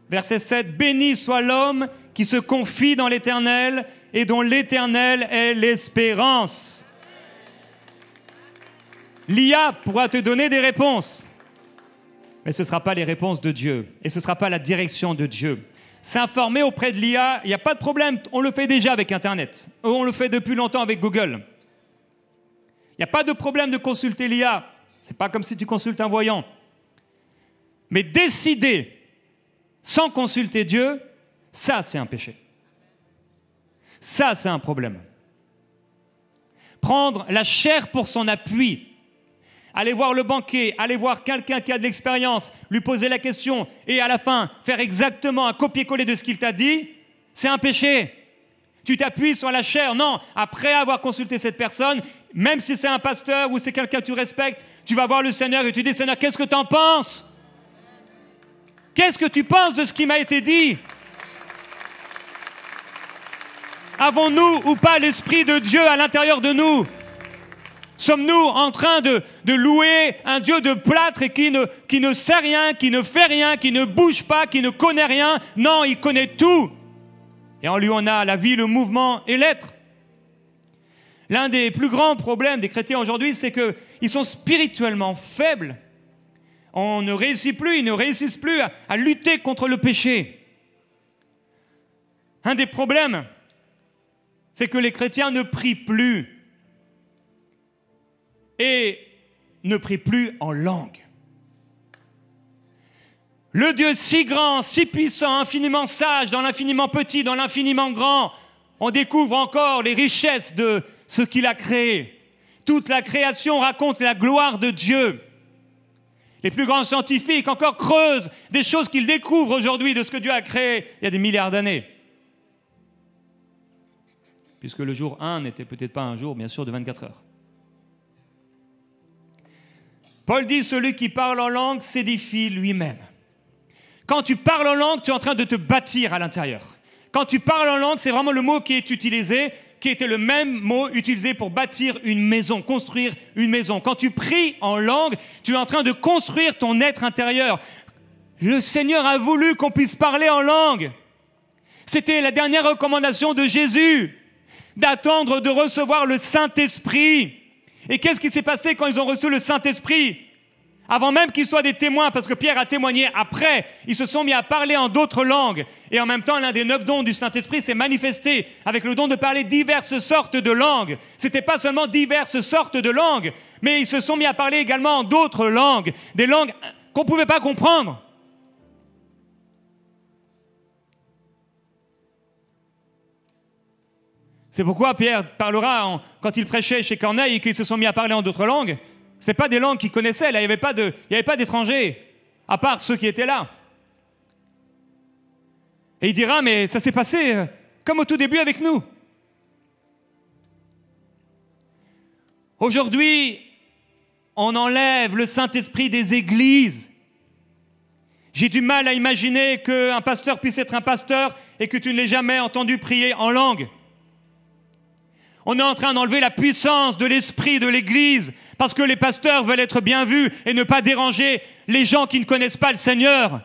Verset 7, béni soit l'homme qui se confie dans l'Éternel et dont l'Éternel est l'espérance. L'IA pourra te donner des réponses, mais ce ne sera pas les réponses de Dieu et ce ne sera pas la direction de Dieu. S'informer auprès de l'IA, il n'y a pas de problème, on le fait déjà avec Internet, on le fait depuis longtemps avec Google. Il n'y a pas de problème de consulter l'IA, ce n'est pas comme si tu consultes un voyant. Mais décider sans consulter Dieu, ça c'est un péché. Ça c'est un problème. Prendre la chair pour son appui, aller voir le banquier, aller voir quelqu'un qui a de l'expérience, lui poser la question et à la fin faire exactement un copier-coller de ce qu'il t'a dit, c'est un péché. Tu t'appuies sur la chair. Non, après avoir consulté cette personne, même si c'est un pasteur ou c'est quelqu'un que tu respectes, tu vas voir le Seigneur et tu dis, Seigneur, qu'est-ce que tu en penses? Qu'est-ce que tu penses de ce qui m'a été dit? Avons-nous ou pas l'Esprit de Dieu à l'intérieur de nous? Sommes-nous en train de louer un Dieu de plâtre et qui ne sait rien, qui ne fait rien, qui ne bouge pas, qui ne connaît rien? Non, il connaît tout. Et en lui, on a la vie, le mouvement et l'être. L'un des plus grands problèmes des chrétiens aujourd'hui, c'est qu'ils sont spirituellement faibles. On ne réussit plus, ils ne réussissent plus à lutter contre le péché. Un des problèmes, c'est que les chrétiens ne prient plus. Et ne prient plus en langue. Le Dieu si grand, si puissant, infiniment sage, dans l'infiniment petit, dans l'infiniment grand, on découvre encore les richesses de ce qu'il a créé. Toute la création raconte la gloire de Dieu. Les plus grands scientifiques encore creusent des choses qu'ils découvrent aujourd'hui de ce que Dieu a créé il y a des milliards d'années. Puisque le jour 1 n'était peut-être pas un jour, bien sûr, de 24 heures. Paul dit, celui qui parle en langue s'édifie lui-même. Quand tu parles en langue, tu es en train de te bâtir à l'intérieur. Quand tu parles en langue, c'est vraiment le mot qui est utilisé, qui était le même mot utilisé pour bâtir une maison, construire une maison. Quand tu pries en langue, tu es en train de construire ton être intérieur. Le Seigneur a voulu qu'on puisse parler en langue. C'était la dernière recommandation de Jésus, d'attendre de recevoir le Saint-Esprit. Et qu'est-ce qui s'est passé quand ils ont reçu le Saint-Esprit? Avant même qu'ils soient des témoins, parce que Pierre a témoigné après, ils se sont mis à parler en d'autres langues. Et en même temps, l'un des 9 dons du Saint-Esprit s'est manifesté avec le don de parler diverses sortes de langues. C'était pas seulement diverses sortes de langues, mais ils se sont mis à parler également en d'autres langues, des langues qu'on ne pouvait pas comprendre. C'est pourquoi Pierre parlera, quand il prêchait chez Corneille et qu'ils se sont mis à parler en d'autres langues, ce n'étaient pas des langues qu'ils connaissaient, là, il n'y avait pas d'étrangers, à part ceux qui étaient là. Et il dira, mais ça s'est passé comme au tout début avec nous. Aujourd'hui, on enlève le Saint-Esprit des églises. J'ai du mal à imaginer qu'un pasteur puisse être un pasteur et que tu ne l'aies jamais entendu prier en langue. On est en train d'enlever la puissance de l'esprit de l'Église parce que les pasteurs veulent être bien vus et ne pas déranger les gens qui ne connaissent pas le Seigneur.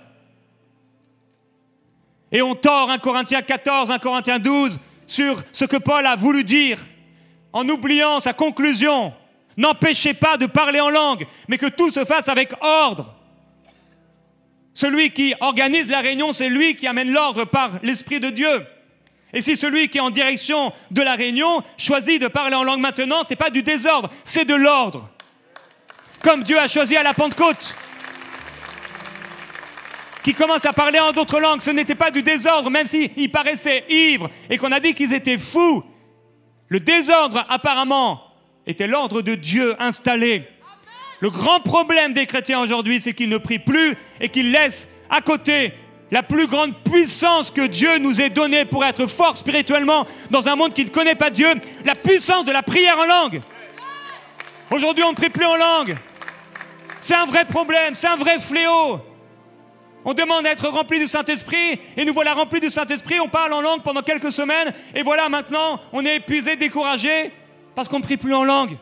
Et on tord 1 Corinthiens 14, 1 Corinthiens 12 sur ce que Paul a voulu dire en oubliant sa conclusion. N'empêchez pas de parler en langue, mais que tout se fasse avec ordre. Celui qui organise la réunion, c'est lui qui amène l'ordre par l'Esprit de Dieu. Et si celui qui est en direction de la réunion choisit de parler en langue maintenant, ce n'est pas du désordre, c'est de l'ordre. Comme Dieu a choisi à la Pentecôte. Qui commence à parler en d'autres langues, ce n'était pas du désordre, même s'ils paraissaient ivres et qu'on a dit qu'ils étaient fous. Le désordre, apparemment, était l'ordre de Dieu installé. Le grand problème des chrétiens aujourd'hui, c'est qu'ils ne prient plus et qu'ils laissent à côté la plus grande puissance que Dieu nous ait donnée pour être fort spirituellement dans un monde qui ne connaît pas Dieu, la puissance de la prière en langue. Aujourd'hui, on ne prie plus en langue. C'est un vrai problème, c'est un vrai fléau. On demande à être rempli du Saint-Esprit et nous voilà remplis du Saint-Esprit, on parle en langue pendant quelques semaines et voilà maintenant, on est épuisé, découragé parce qu'on ne prie plus en langue.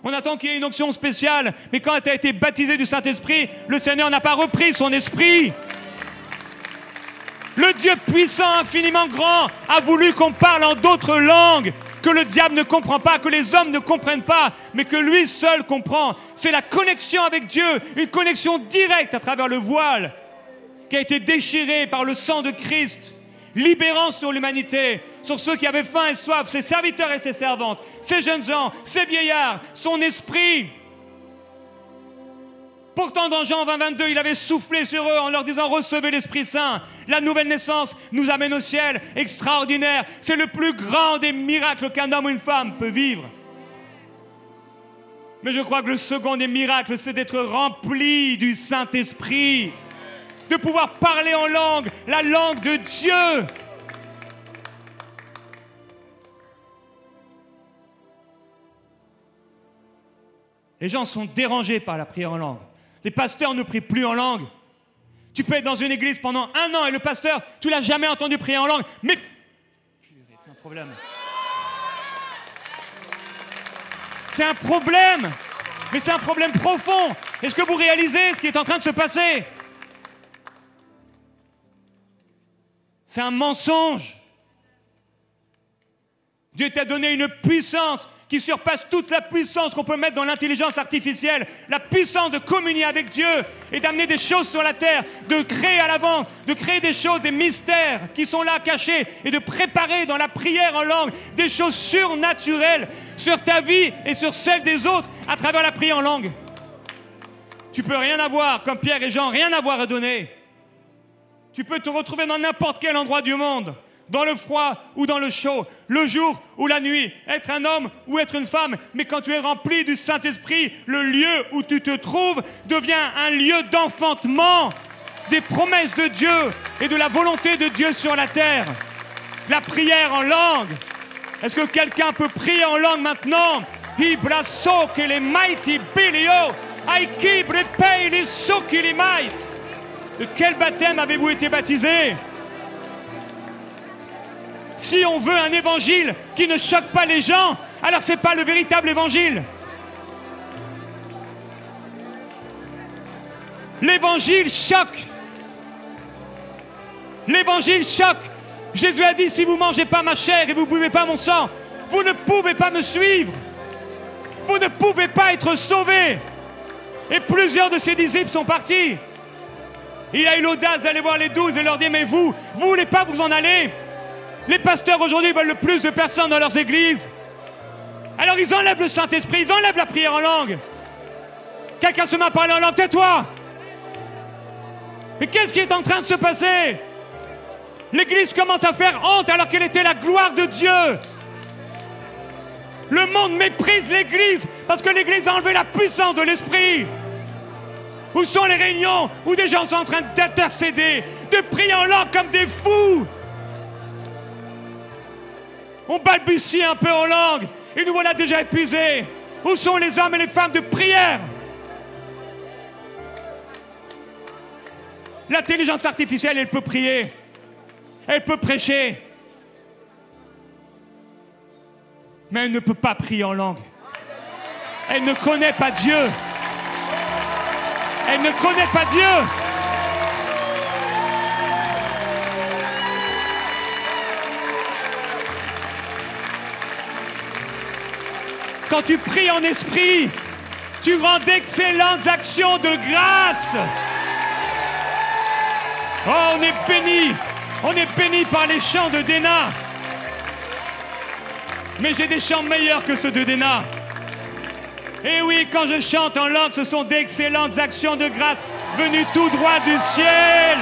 On attend qu'il y ait une onction spéciale, mais quand tu as été baptisé du Saint-Esprit, le Seigneur n'a pas repris son esprit. Le Dieu puissant, infiniment grand, a voulu qu'on parle en d'autres langues, que le diable ne comprend pas, que les hommes ne comprennent pas, mais que lui seul comprend. C'est la connexion avec Dieu, une connexion directe à travers le voile qui a été déchiré par le sang de Christ, libérant sur l'humanité, sur ceux qui avaient faim et soif, ses serviteurs et ses servantes, ses jeunes gens, ses vieillards, son esprit. Pourtant, dans Jean 20, 22, il avait soufflé sur eux en leur disant « Recevez l'Esprit Saint ». La nouvelle naissance nous amène au ciel, extraordinaire. C'est le plus grand des miracles qu'un homme ou une femme peut vivre. Mais je crois que le second des miracles, c'est d'être rempli du Saint-Esprit, de pouvoir parler en langue, la langue de Dieu. Les gens sont dérangés par la prière en langue. Les pasteurs ne prient plus en langue. Tu peux être dans une église pendant 1 an et le pasteur, tu ne l'as jamais entendu prier en langue. Mais problème. C'est un problème, mais c'est un problème profond. Est-ce que vous réalisez ce qui est en train de se passer? C'est un mensonge. Dieu t'a donné une puissance qui surpasse toute la puissance qu'on peut mettre dans l'intelligence artificielle. La puissance de communier avec Dieu et d'amener des choses sur la terre, de créer à l'avant, de créer des choses, des mystères qui sont là cachés et de préparer dans la prière en langue des choses surnaturelles sur ta vie et sur celle des autres à travers la prière en langue. Tu peux rien avoir, comme Pierre et Jean, rien avoir à donner. Tu peux te retrouver dans n'importe quel endroit du monde, dans le froid ou dans le chaud, le jour ou la nuit, être un homme ou être une femme. Mais quand tu es rempli du Saint-Esprit, le lieu où tu te trouves devient un lieu d'enfantement des promesses de Dieu et de la volonté de Dieu sur la terre. La prière en langue. Est-ce que quelqu'un peut prier en langue maintenant? Ibraso que les mighty bilio, aikibre pei les soki les might. De quel baptême avez-vous été baptisé? Si on veut un évangile qui ne choque pas les gens, alors ce n'est pas le véritable évangile. L'évangile choque. L'évangile choque. Jésus a dit, si vous ne mangez pas ma chair et vous ne buvez pas mon sang, vous ne pouvez pas me suivre. Vous ne pouvez pas être sauvés. Et plusieurs de ses disciples sont partis. Il a eu l'audace d'aller voir les 12 et leur dire, mais vous ne voulez pas vous en aller? Les pasteurs aujourd'hui veulent le plus de personnes dans leurs églises. Alors ils enlèvent le Saint-Esprit, ils enlèvent la prière en langue. Quelqu'un se met à parler en langue, tais-toi. Mais qu'est-ce qui est en train de se passer? L'église commence à faire honte alors qu'elle était la gloire de Dieu. Le monde méprise l'église parce que l'église a enlevé la puissance de l'esprit. Où sont les réunions où des gens sont en train d'intercéder, de prier en langue comme des fous? On balbutie un peu en langue et nous voilà déjà épuisés. Où sont les hommes et les femmes de prière? L'intelligence artificielle, elle peut prier. Elle peut prêcher. Mais elle ne peut pas prier en langue. Elle ne connaît pas Dieu. Elle ne connaît pas Dieu. Quand tu pries en esprit, tu rends d'excellentes actions de grâce. Oh, on est béni. On est béni par les chants de Déna. Mais j'ai des chants meilleurs que ceux de Déna. Et oui, quand je chante en langue, ce sont d'excellentes actions de grâce venues tout droit du ciel.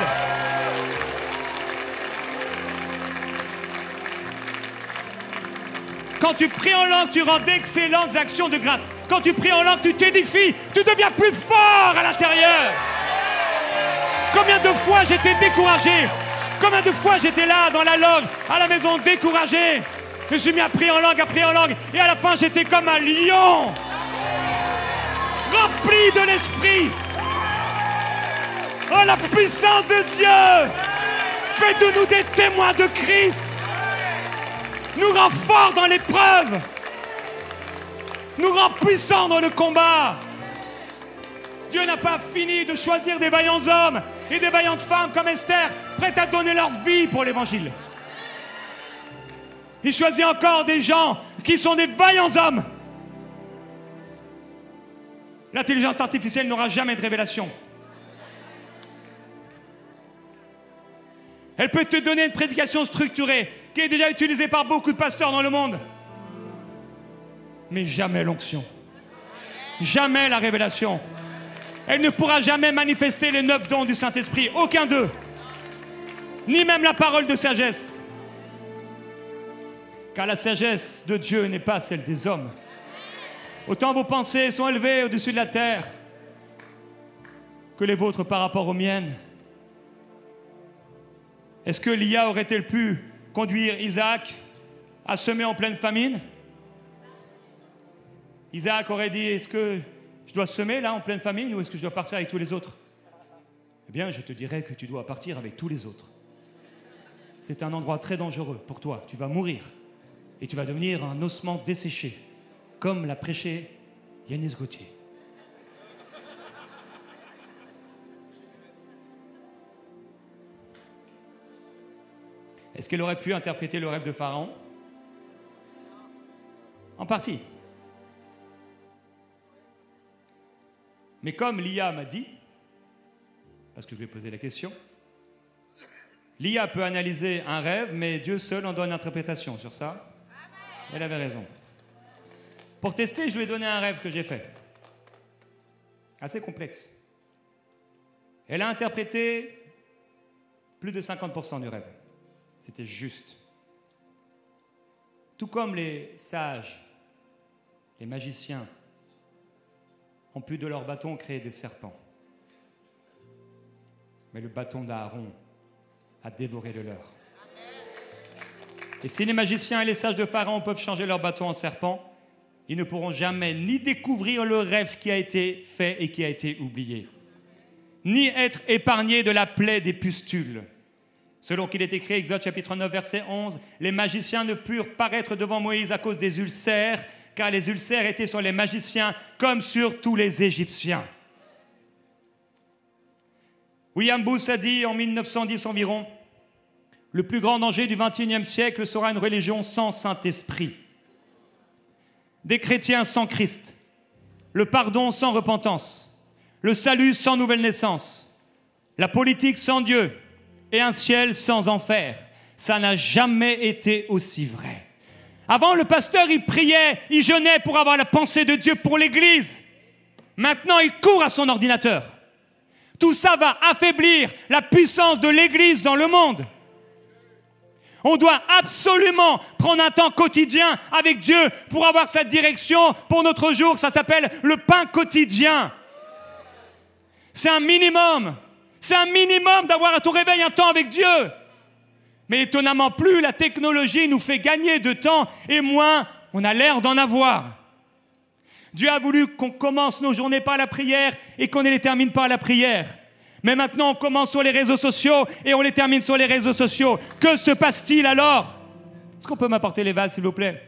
Quand tu pries en langue, tu rends d'excellentes actions de grâce. Quand tu pries en langue, tu t'édifies, tu deviens plus fort à l'intérieur. Combien de fois j'étais découragé? Combien de fois j'étais là, dans la loge, à la maison, découragé? Je me suis mis à prier en langue, et à la fin, j'étais comme un lion, rempli de l'esprit. Oh, la puissance de Dieu fait de nous des témoins de Christ. Nous rend forts dans l'épreuve. Nous rend puissants dans le combat. Dieu n'a pas fini de choisir des vaillants hommes et des vaillantes femmes comme Esther, prêtes à donner leur vie pour l'évangile. Il choisit encore des gens qui sont des vaillants hommes. L'intelligence artificielle n'aura jamais de révélation. Elle peut te donner une prédication structurée qui est déjà utilisée par beaucoup de pasteurs dans le monde. Mais jamais l'onction. Jamais la révélation. Elle ne pourra jamais manifester les 9 dons du Saint-Esprit. Aucun d'eux. Ni même la parole de sagesse. Car la sagesse de Dieu n'est pas celle des hommes. Autant vos pensées sont élevées au-dessus de la terre que les vôtres par rapport aux miennes. Est-ce que l'IA aurait-elle pu conduire Isaac à semer en pleine famine? Isaac aurait dit, est-ce que je dois semer là en pleine famine ou est-ce que je dois partir avec tous les autres? Eh bien, je te dirais que tu dois partir avec tous les autres. C'est un endroit très dangereux pour toi, tu vas mourir. et tu vas devenir un ossement desséché, comme l'a prêché Yanis Gauthier. Est-ce qu'elle aurait pu interpréter le rêve de Pharaon? En partie. Mais comme l'IA m'a dit, parce que je lui ai posé la question, l'IA peut analyser un rêve, mais Dieu seul en donne l'interprétation sur ça. Elle avait raison. Pour tester, je lui ai donné un rêve que j'ai fait. Assez complexe. Elle a interprété plus de 50% du rêve. C'était juste. Tout comme les sages, les magiciens, ont pu de leur bâton créer des serpents. Mais le bâton d'Aaron a dévoré le leur. Et si les magiciens et les sages de Pharaon peuvent changer leur bâton en serpent, ils ne pourront jamais ni découvrir le rêve qui a été fait et qui a été oublié, ni être épargnés de la plaie des pustules. Selon qu'il est écrit, Exode chapitre 9, verset 11, les magiciens ne purent paraître devant Moïse à cause des ulcères, car les ulcères étaient sur les magiciens comme sur tous les Égyptiens. William Booth a dit en 1910 environ, le plus grand danger du XXIe siècle sera une religion sans Saint-Esprit. Des chrétiens sans Christ, le pardon sans repentance, le salut sans nouvelle naissance, la politique sans Dieu et un ciel sans enfer. Ça n'a jamais été aussi vrai. Avant, le pasteur, il priait, il jeûnait pour avoir la pensée de Dieu pour l'Église. Maintenant, il court à son ordinateur. Tout ça va affaiblir la puissance de l'Église dans le monde. On doit absolument prendre un temps quotidien avec Dieu pour avoir sa direction pour notre jour. Ça s'appelle le pain quotidien. C'est un minimum. C'est un minimum d'avoir à ton réveil un temps avec Dieu. Mais étonnamment, plus la technologie nous fait gagner de temps et moins on a l'air d'en avoir. Dieu a voulu qu'on commence nos journées par la prière et qu'on les termine par la prière. Mais maintenant, on commence sur les réseaux sociaux et on les termine sur les réseaux sociaux. Que se passe-t-il alors? Est-ce qu'on peut m'apporter les vases, s'il vous plaît?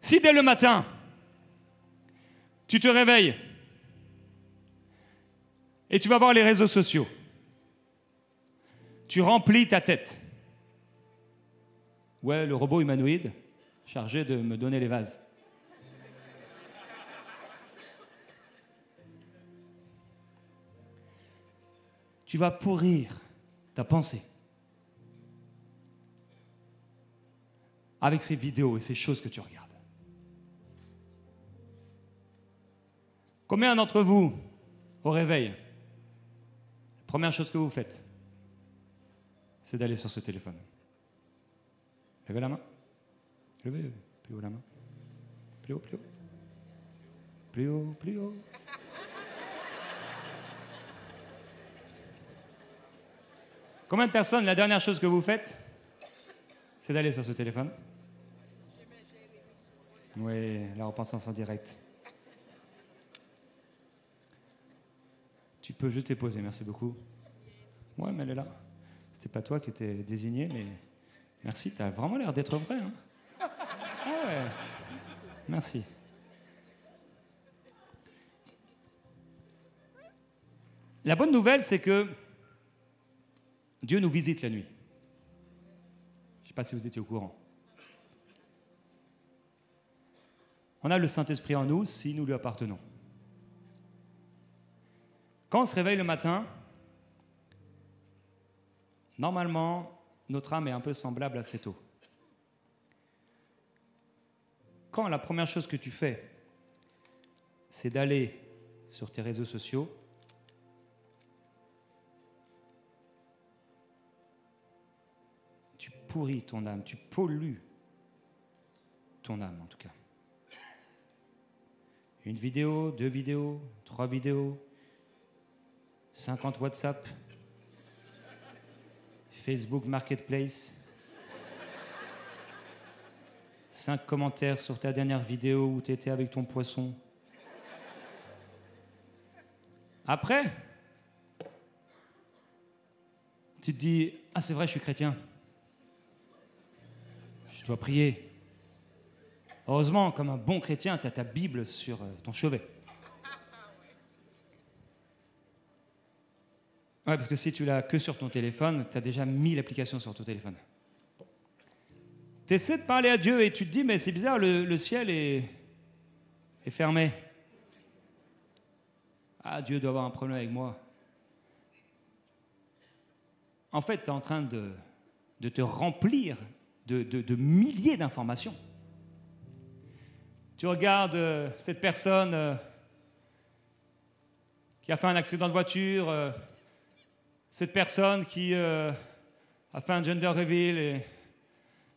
Si dès le matin, tu te réveilles et tu vas voir les réseaux sociaux, tu remplis ta tête. Ouais, le robot humanoïde chargé de me donner les vases. Tu vas pourrir ta pensée avec ces vidéos et ces choses que tu regardes. Combien d'entre vous, au réveil, la première chose que vous faites, c'est d'aller sur ce téléphone? Levez la main. Levez plus haut la main. Plus haut, plus haut. Plus haut, plus haut. Combien de personnes, la dernière chose que vous faites, c'est d'aller sur ce téléphone? Oui, la repentance en direct. Tu peux juste les poser, merci beaucoup. Ouais, mais elle est là. C'était pas toi qui étais désigné, mais merci, t'as vraiment l'air d'être vrai. Hein? Ah ouais, merci. La bonne nouvelle, c'est que Dieu nous visite la nuit. Je ne sais pas si vous étiez au courant. On a le Saint-Esprit en nous si nous lui appartenons. Quand on se réveille le matin, normalement, notre âme est un peu semblable à cette eau. Quand la première chose que tu fais, c'est d'aller sur tes réseaux sociaux, tu pourris ton âme, tu pollues ton âme en tout cas. Une vidéo, 2 vidéos, 3 vidéos, 50 WhatsApp, Facebook Marketplace, 5 commentaires sur ta dernière vidéo où tu étais avec ton poisson. Après, tu te dis, Ah, c'est vrai, je suis chrétien. Je dois prier. Heureusement, comme un bon chrétien, tu as ta Bible sur ton chevet. Ouais, parce que si tu l'as que sur ton téléphone, tu as déjà 1000 applications sur ton téléphone. Tu essaies de parler à Dieu et tu te dis, mais c'est bizarre, le ciel est fermé. Ah, Dieu doit avoir un problème avec moi. En fait, tu es en train de te remplir de milliers d'informations. Tu regardes cette personne qui a fait un accident de voiture, cette personne qui a fait un gender reveal, et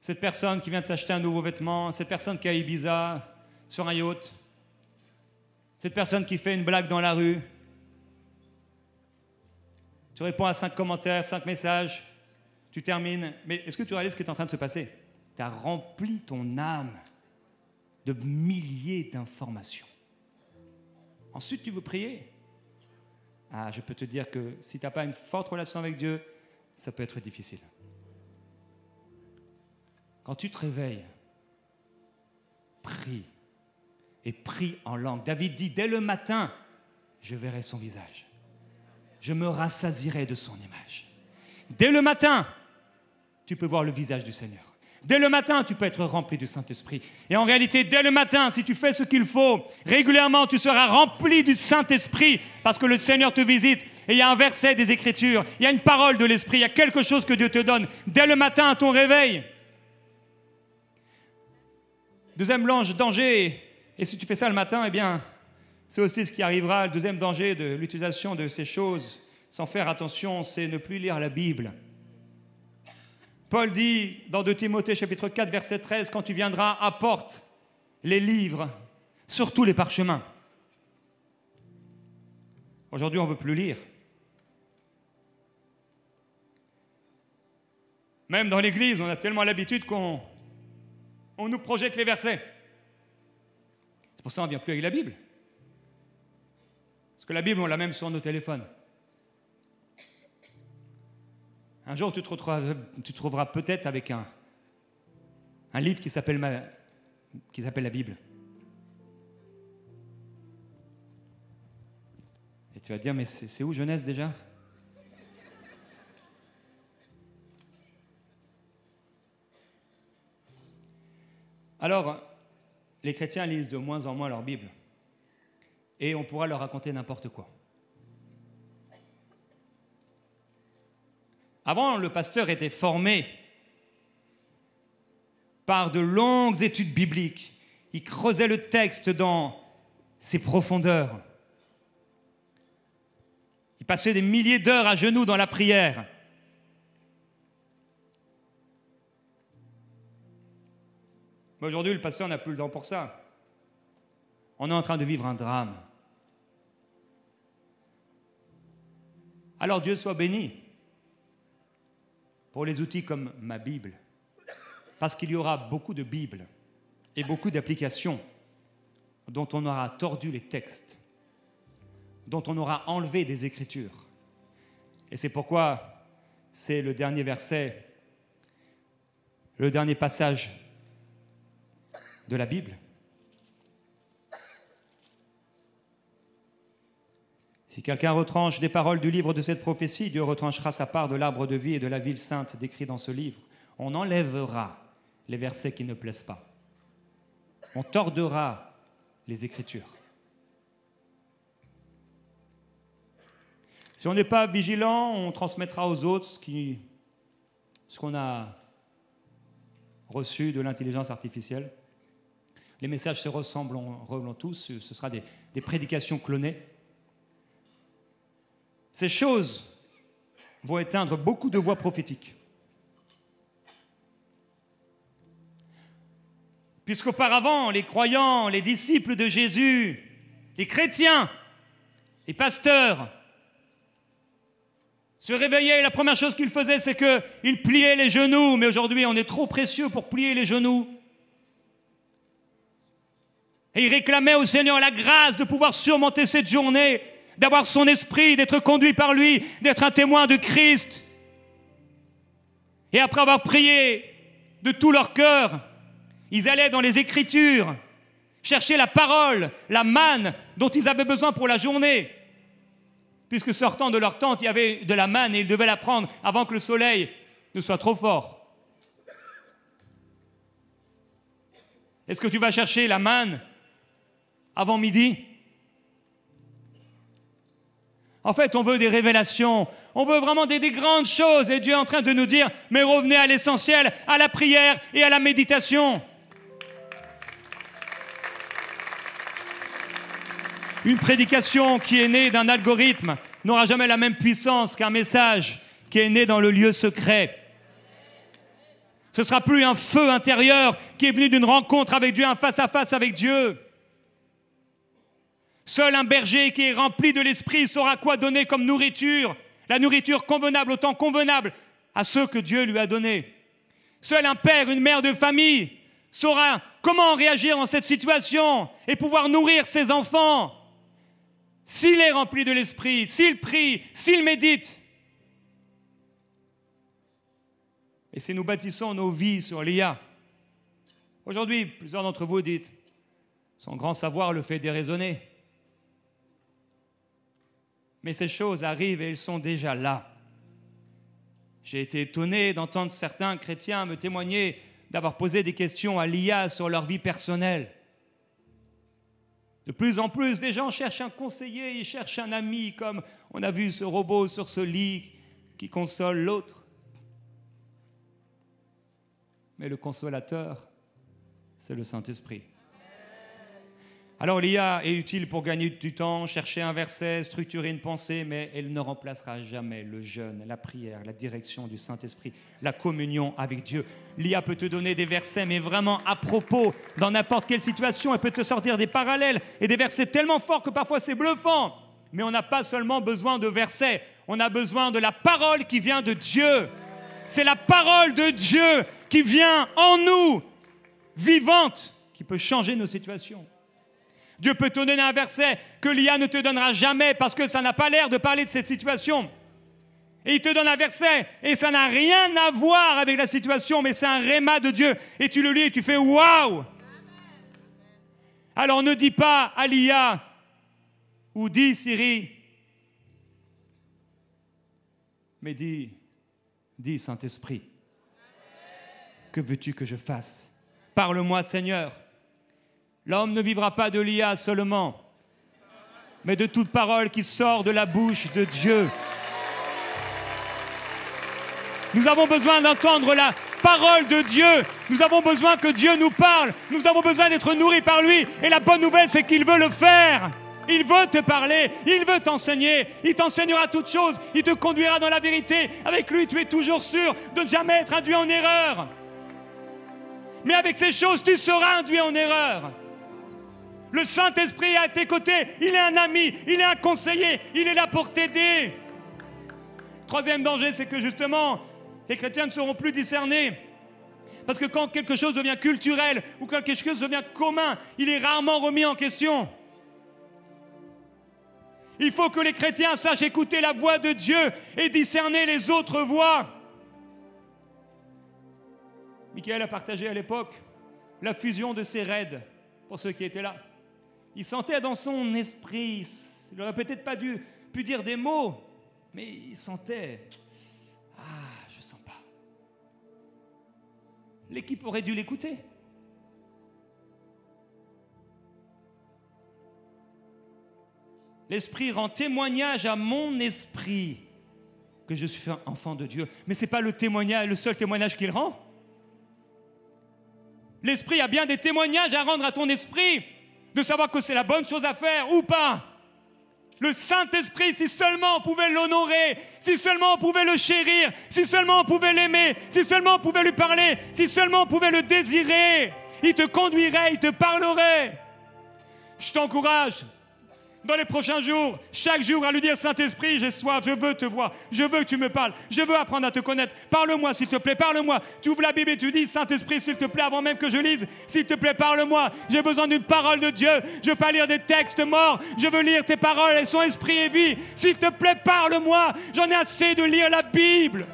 cette personne qui vient de s'acheter un nouveau vêtement, cette personne qui est à Ibiza, sur un yacht, cette personne qui fait une blague dans la rue. Tu réponds à 5 commentaires, 5 messages, tu termines. Mais est-ce que tu réalises ce qui est en train de se passer? Tu as rempli ton âme de milliers d'informations. Ensuite, tu veux prier. Ah, je peux te dire que si tu n'as pas une forte relation avec Dieu, ça peut être difficile. Quand tu te réveilles, prie. Et prie en langue. David dit, dès le matin, je verrai son visage. Je me rassasierai de son image. Dès le matin, tu peux voir le visage du Seigneur. Dès le matin, tu peux être rempli du Saint-Esprit. Et en réalité, dès le matin, si tu fais ce qu'il faut, régulièrement, tu seras rempli du Saint-Esprit parce que le Seigneur te visite. Et il y a un verset des Écritures, il y a une parole de l'Esprit, il y a quelque chose que Dieu te donne. Dès le matin, à ton réveil. Deuxième danger, et si tu fais ça le matin, eh bien, c'est aussi ce qui arrivera. Le deuxième danger de l'utilisation de ces choses, sans faire attention, c'est ne plus lire la Bible. Paul dit dans 2 Timothée chapitre 4, verset 13, « Quand tu viendras, apporte les livres, surtout les parchemins. » Aujourd'hui, on ne veut plus lire. Même dans l'église, on a tellement l'habitude qu'on nous projette les versets. C'est pour ça qu'on ne vient plus avec la Bible. Parce que la Bible, on l'a même sur nos téléphones. Un jour, tu te trouveras peut-être avec un livre qui s'appelle la Bible. Et tu vas te dire, mais c'est où Genèse déjà? Alors, les chrétiens lisent de moins en moins leur Bible. Et on pourra leur raconter n'importe quoi. Avant, le pasteur était formé par de longues études bibliques. Il creusait le texte dans ses profondeurs. Il passait des milliers d'heures à genoux dans la prière. Mais aujourd'hui, le pasteur n'a plus le temps pour ça. On est en train de vivre un drame. Alors Dieu soit béni pour les outils comme ma Bible, parce qu'il y aura beaucoup de Bibles et beaucoup d'applications dont on aura tordu les textes, dont on aura enlevé des Écritures. Et c'est pourquoi c'est le dernier verset, le dernier passage de la Bible. Si quelqu'un retranche des paroles du livre de cette prophétie, Dieu retranchera sa part de l'arbre de vie et de la ville sainte décrit dans ce livre. On enlèvera les versets qui ne plaisent pas. On tordera les Écritures. Si on n'est pas vigilant, on transmettra aux autres ce qu'on a reçu de l'intelligence artificielle. Les messages se ressembleront tous, ce sera des prédications clonées. Ces choses vont éteindre beaucoup de voix prophétiques. Puisqu'auparavant, les croyants, les disciples de Jésus, les chrétiens, les pasteurs, se réveillaient et la première chose qu'ils faisaient, c'est qu'ils pliaient les genoux. Mais aujourd'hui, on est trop précieux pour plier les genoux. Et ils réclamaient au Seigneur la grâce de pouvoir surmonter cette journée, d'avoir son esprit, d'être conduit par lui, d'être un témoin de Christ. Et après avoir prié de tout leur cœur, ils allaient dans les Écritures chercher la parole, la manne dont ils avaient besoin pour la journée. Puisque sortant de leur tente, il y avait de la manne et ils devaient la prendre avant que le soleil ne soit trop fort. Est-ce que tu vas chercher la manne avant midi? En fait, on veut des révélations, on veut vraiment des grandes choses. Et Dieu est en train de nous dire, mais revenez à l'essentiel, à la prière et à la méditation. Une prédication qui est née d'un algorithme n'aura jamais la même puissance qu'un message qui est né dans le lieu secret. Ce ne sera plus un feu intérieur qui est venu d'une rencontre avec Dieu, un face-à-face avec Dieu. Seul un berger qui est rempli de l'esprit saura quoi donner comme nourriture, la nourriture convenable, autant convenable à ceux que Dieu lui a donnés. Seul un père, une mère de famille saura comment réagir dans cette situation et pouvoir nourrir ses enfants. S'il est rempli de l'esprit, s'il prie, s'il médite. Et si nous bâtissons nos vies sur l'IA, aujourd'hui, plusieurs d'entre vous dites, son grand savoir le fait déraisonner. Mais ces choses arrivent et elles sont déjà là. J'ai été étonné d'entendre certains chrétiens me témoigner d'avoir posé des questions à l'IA sur leur vie personnelle. De plus en plus, les gens cherchent un conseiller, ils cherchent un ami, comme on a vu ce robot sur ce lit qui console l'autre. Mais le consolateur, c'est le Saint-Esprit. Alors l'IA est utile pour gagner du temps, chercher un verset, structurer une pensée, mais elle ne remplacera jamais le jeûne, la prière, la direction du Saint-Esprit, la communion avec Dieu. L'IA peut te donner des versets, mais vraiment à propos, dans n'importe quelle situation. Elle peut te sortir des parallèles et des versets tellement forts que parfois c'est bluffant. Mais on n'a pas seulement besoin de versets, on a besoin de la parole qui vient de Dieu. C'est la parole de Dieu qui vient en nous, vivante, qui peut changer nos situations. Dieu peut te donner un verset que l'IA ne te donnera jamais parce que ça n'a pas l'air de parler de cette situation. Et il te donne un verset et ça n'a rien à voir avec la situation, mais c'est un réma de Dieu. Et tu le lis et tu fais « Waouh !» Alors ne dis pas à l'IA ou dis Siri, mais dis Saint-Esprit, que veux-tu que je fasse? Parle-moi Seigneur. L'homme ne vivra pas de l'IA seulement, mais de toute parole qui sort de la bouche de Dieu. Nous avons besoin d'entendre la parole de Dieu. Nous avons besoin que Dieu nous parle. Nous avons besoin d'être nourris par lui. Et la bonne nouvelle, c'est qu'il veut le faire. Il veut te parler. Il veut t'enseigner. Il t'enseignera toutes choses. Il te conduira dans la vérité. Avec lui, tu es toujours sûr de ne jamais être induit en erreur. Mais avec ces choses, tu seras induit en erreur. Le Saint-Esprit est à tes côtés, il est un ami, il est un conseiller, il est là pour t'aider. Troisième danger, c'est que justement, les chrétiens ne seront plus discernés. Parce que quand quelque chose devient culturel ou quand quelque chose devient commun, il est rarement remis en question. Il faut que les chrétiens sachent écouter la voix de Dieu et discerner les autres voix. Michael a partagé à l'époque la fusion de ces raids, pour ceux qui étaient là. Il sentait dans son esprit, il n'aurait peut-être pas pu dire des mots, mais il sentait, je sens pas. L'équipe aurait dû l'écouter. L'Esprit rend témoignage à mon esprit que je suis un enfant de Dieu. Mais ce n'est pas le seul témoignage qu'il rend. L'Esprit a bien des témoignages à rendre à ton esprit, de savoir que c'est la bonne chose à faire ou pas. Le Saint-Esprit, si seulement on pouvait l'honorer, si seulement on pouvait le chérir, si seulement on pouvait l'aimer, si seulement on pouvait lui parler, si seulement on pouvait le désirer, il te conduirait, il te parlerait. Je t'encourage, dans les prochains jours, chaque jour à lui dire « Saint-Esprit, j'ai soif, je veux te voir, je veux que tu me parles, je veux apprendre à te connaître, parle-moi s'il te plaît, parle-moi. » Tu ouvres la Bible et tu dis « Saint-Esprit, s'il te plaît, avant même que je lise, s'il te plaît, parle-moi. J'ai besoin d'une parole de Dieu, je ne veux pas lire des textes morts, je veux lire tes paroles, elles sont esprit et vie. S'il te plaît, parle-moi, j'en ai assez de lire la Bible. »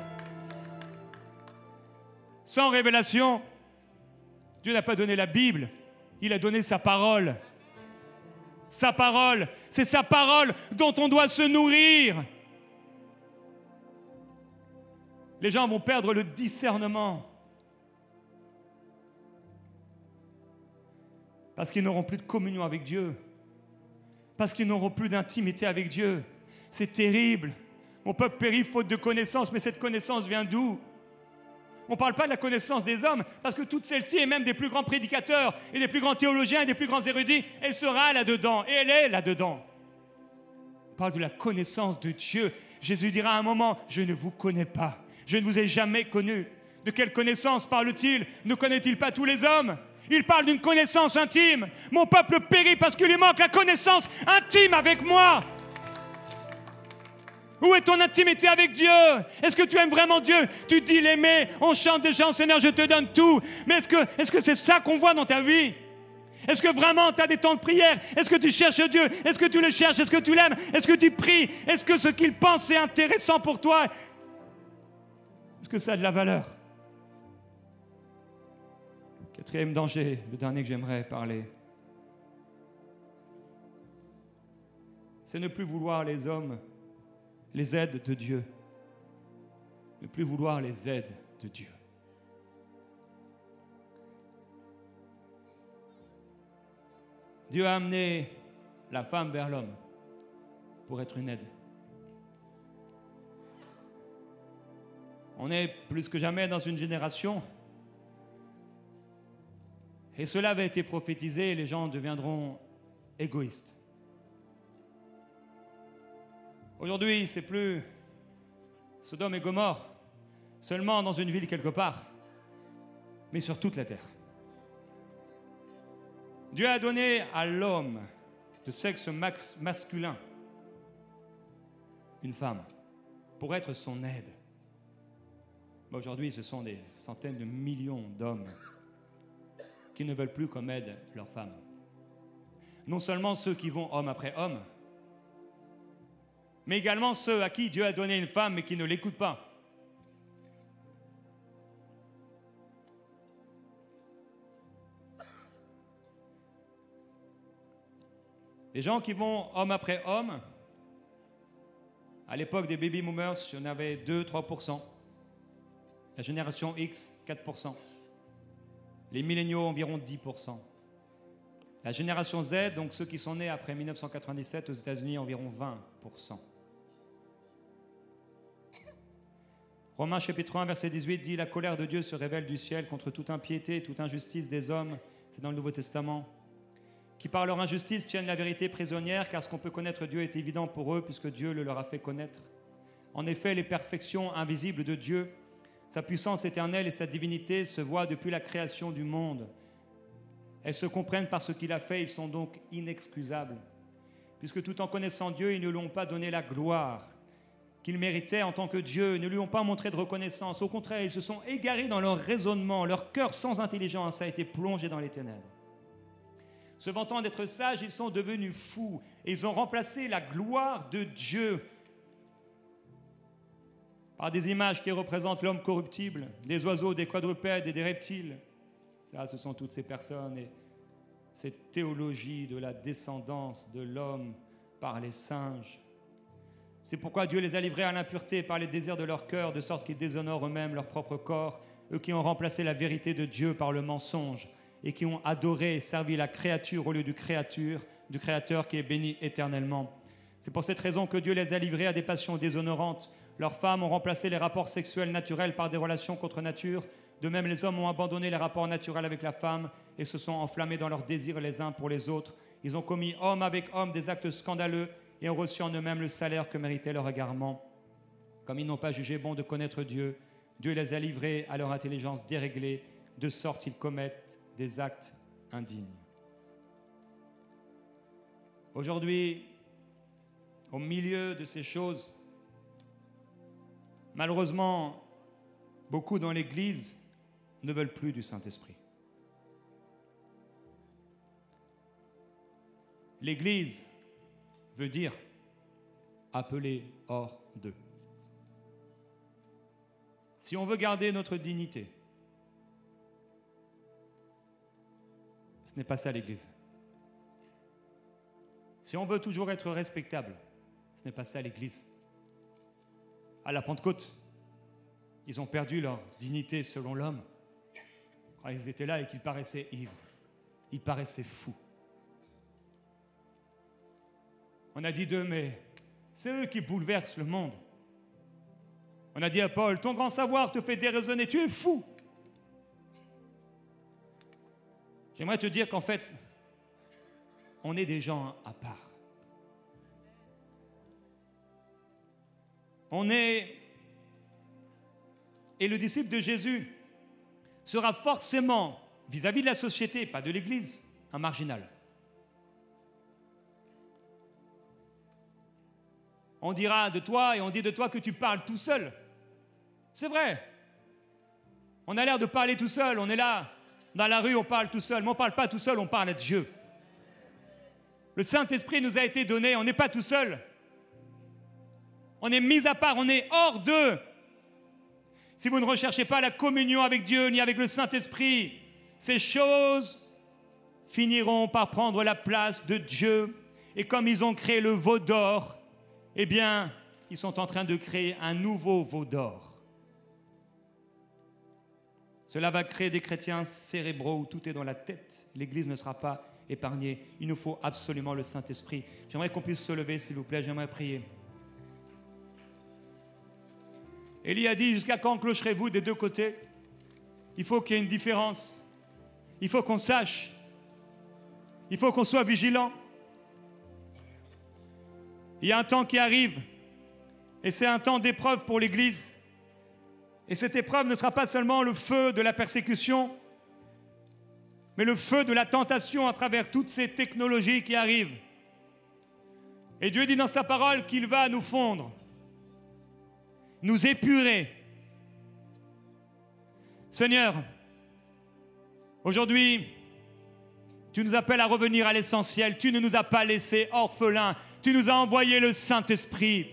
sans révélation. Dieu n'a pas donné la Bible, il a donné sa parole. Sa parole, c'est sa parole dont on doit se nourrir. Les gens vont perdre le discernement parce qu'ils n'auront plus de communion avec Dieu, parce qu'ils n'auront plus d'intimité avec Dieu. C'est terrible. Mon peuple périt faute de connaissance, mais cette connaissance vient d'où? On ne parle pas de la connaissance des hommes, parce que toute celle-ci, et même des plus grands prédicateurs, et des plus grands théologiens, et des plus grands érudits, elle sera là-dedans, et elle est là-dedans. On parle de la connaissance de Dieu. Jésus dira à un moment, je ne vous connais pas, je ne vous ai jamais connu. De quelle connaissance parle-t-il? Ne connaît-il pas tous les hommes? Il parle d'une connaissance intime. Mon peuple périt parce qu'il lui manque la connaissance intime avec moi. Où est ton intimité avec Dieu? Est-ce que tu aimes vraiment Dieu? Tu dis l'aimer, on chante des chants, Seigneur, je te donne tout. Mais est-ce que c'est ça qu'on voit dans ta vie? Est-ce que vraiment tu as des temps de prière? Est-ce que tu cherches Dieu? Est-ce que tu le cherches? Est-ce que tu l'aimes? Est-ce que tu pries? Est-ce que ce qu'il pense est intéressant pour toi? Est-ce que ça a de la valeur? Quatrième danger, le dernier que j'aimerais parler, c'est ne plus vouloir les hommes, les aides de Dieu. Ne plus vouloir les aides de Dieu. Dieu a amené la femme vers l'homme pour être une aide. On est plus que jamais dans une génération, et cela avait été prophétisé, et les gens deviendront égoïstes. Aujourd'hui, c'est plus Sodome et Gomorrhe, seulement dans une ville quelque part, mais sur toute la terre. Dieu a donné à l'homme de sexe masculin une femme pour être son aide. Mais aujourd'hui, ce sont des centaines de millions d'hommes qui ne veulent plus comme aide leur femme. Non seulement ceux qui vont homme après homme, mais également ceux à qui Dieu a donné une femme mais qui ne l'écoutent pas. Les gens qui vont homme après homme, à l'époque des baby boomers, il y en avait 2-3%. La génération X, 4%. Les milléniaux, environ 10%. La génération Z, donc ceux qui sont nés après 1997 aux États-Unis, environ 20%. Romains chapitre 1, verset 18 dit « La colère de Dieu se révèle du ciel contre toute impiété et toute injustice des hommes. » C'est dans le Nouveau Testament. Qui par leur injustice tiennent la vérité prisonnière, car ce qu'on peut connaître Dieu est évident pour eux, puisque Dieu le leur a fait connaître. En effet, les perfections invisibles de Dieu, sa puissance éternelle et sa divinité se voient depuis la création du monde. Elles se comprennent par ce qu'il a fait, ils sont donc inexcusables. Puisque tout en connaissant Dieu, ils ne lui ont pas donné la gloire qu'il méritait en tant que Dieu, ne lui ont pas montré de reconnaissance. Au contraire, ils se sont égarés dans leur raisonnement, leur cœur sans intelligence a été plongé dans les ténèbres. Se vantant d'être sages, ils sont devenus fous et ils ont remplacé la gloire de Dieu par des images qui représentent l'homme corruptible, des oiseaux, des quadrupèdes et des reptiles. Ça, ce sont toutes ces personnes et cette théologie de la descendance de l'homme par les singes. C'est pourquoi Dieu les a livrés à l'impureté par les désirs de leur cœur, de sorte qu'ils déshonorent eux-mêmes leur propre corps, eux qui ont remplacé la vérité de Dieu par le mensonge et qui ont adoré et servi la créature au lieu du Créateur qui est béni éternellement. C'est pour cette raison que Dieu les a livrés à des passions déshonorantes. Leurs femmes ont remplacé les rapports sexuels naturels par des relations contre nature. De même, les hommes ont abandonné les rapports naturels avec la femme et se sont enflammés dans leurs désirs les uns pour les autres. Ils ont commis homme avec homme des actes scandaleux et ont reçu en eux-mêmes le salaire que méritait leur égarement. Comme ils n'ont pas jugé bon de connaître Dieu, Dieu les a livrés à leur intelligence déréglée, de sorte qu'ils commettent des actes indignes. Aujourd'hui, au milieu de ces choses, malheureusement, beaucoup dans l'Église ne veulent plus du Saint-Esprit. L'Église veut dire appelé hors d'eux. Si on veut garder notre dignité, Ce n'est pas ça l'Église. Si on veut toujours être respectable, ce n'est pas ça l'Église. À la Pentecôte, ils ont perdu leur dignité selon l'homme. Quand ils étaient là et qu'ils paraissaient ivres, ils paraissaient fous. On a dit d'eux, mais c'est eux qui bouleversent le monde. On a dit à Paul, ton grand savoir te fait déraisonner, tu es fou. J'aimerais te dire qu'en fait, on est des gens à part. On est... Et le disciple de Jésus sera forcément, vis-à-vis de la société, pas de l'Église, un marginal. On dira de toi et on dit de toi que tu parles tout seul. C'est vrai. On a l'air de parler tout seul. On est là, dans la rue, on parle tout seul. Mais on ne parle pas tout seul, on parle à Dieu. Le Saint-Esprit nous a été donné, on n'est pas tout seul. On est mis à part, on est hors d'eux. Si vous ne recherchez pas la communion avec Dieu ni avec le Saint-Esprit, ces choses finiront par prendre la place de Dieu. Et comme ils ont créé le veau d'or, eh bien, ils sont en train de créer un nouveau veau d'or. Cela va créer des chrétiens cérébraux où tout est dans la tête. L'Église ne sera pas épargnée. Il nous faut absolument le Saint-Esprit. J'aimerais qu'on puisse se lever, s'il vous plaît. J'aimerais prier. Élie a dit, jusqu'à quand clocherez-vous des deux côtés? Il faut qu'il y ait une différence. Il faut qu'on sache. Il faut qu'on soit vigilant. Il y a un temps qui arrive, et c'est un temps d'épreuve pour l'Église. Et cette épreuve ne sera pas seulement le feu de la persécution, mais le feu de la tentation à travers toutes ces technologies qui arrivent. Et Dieu dit dans sa parole qu'il va nous fondre, nous épurer. Seigneur, aujourd'hui, tu nous appelles à revenir à l'essentiel. Tu ne nous as pas laissés orphelins. Tu nous as envoyé le Saint-Esprit.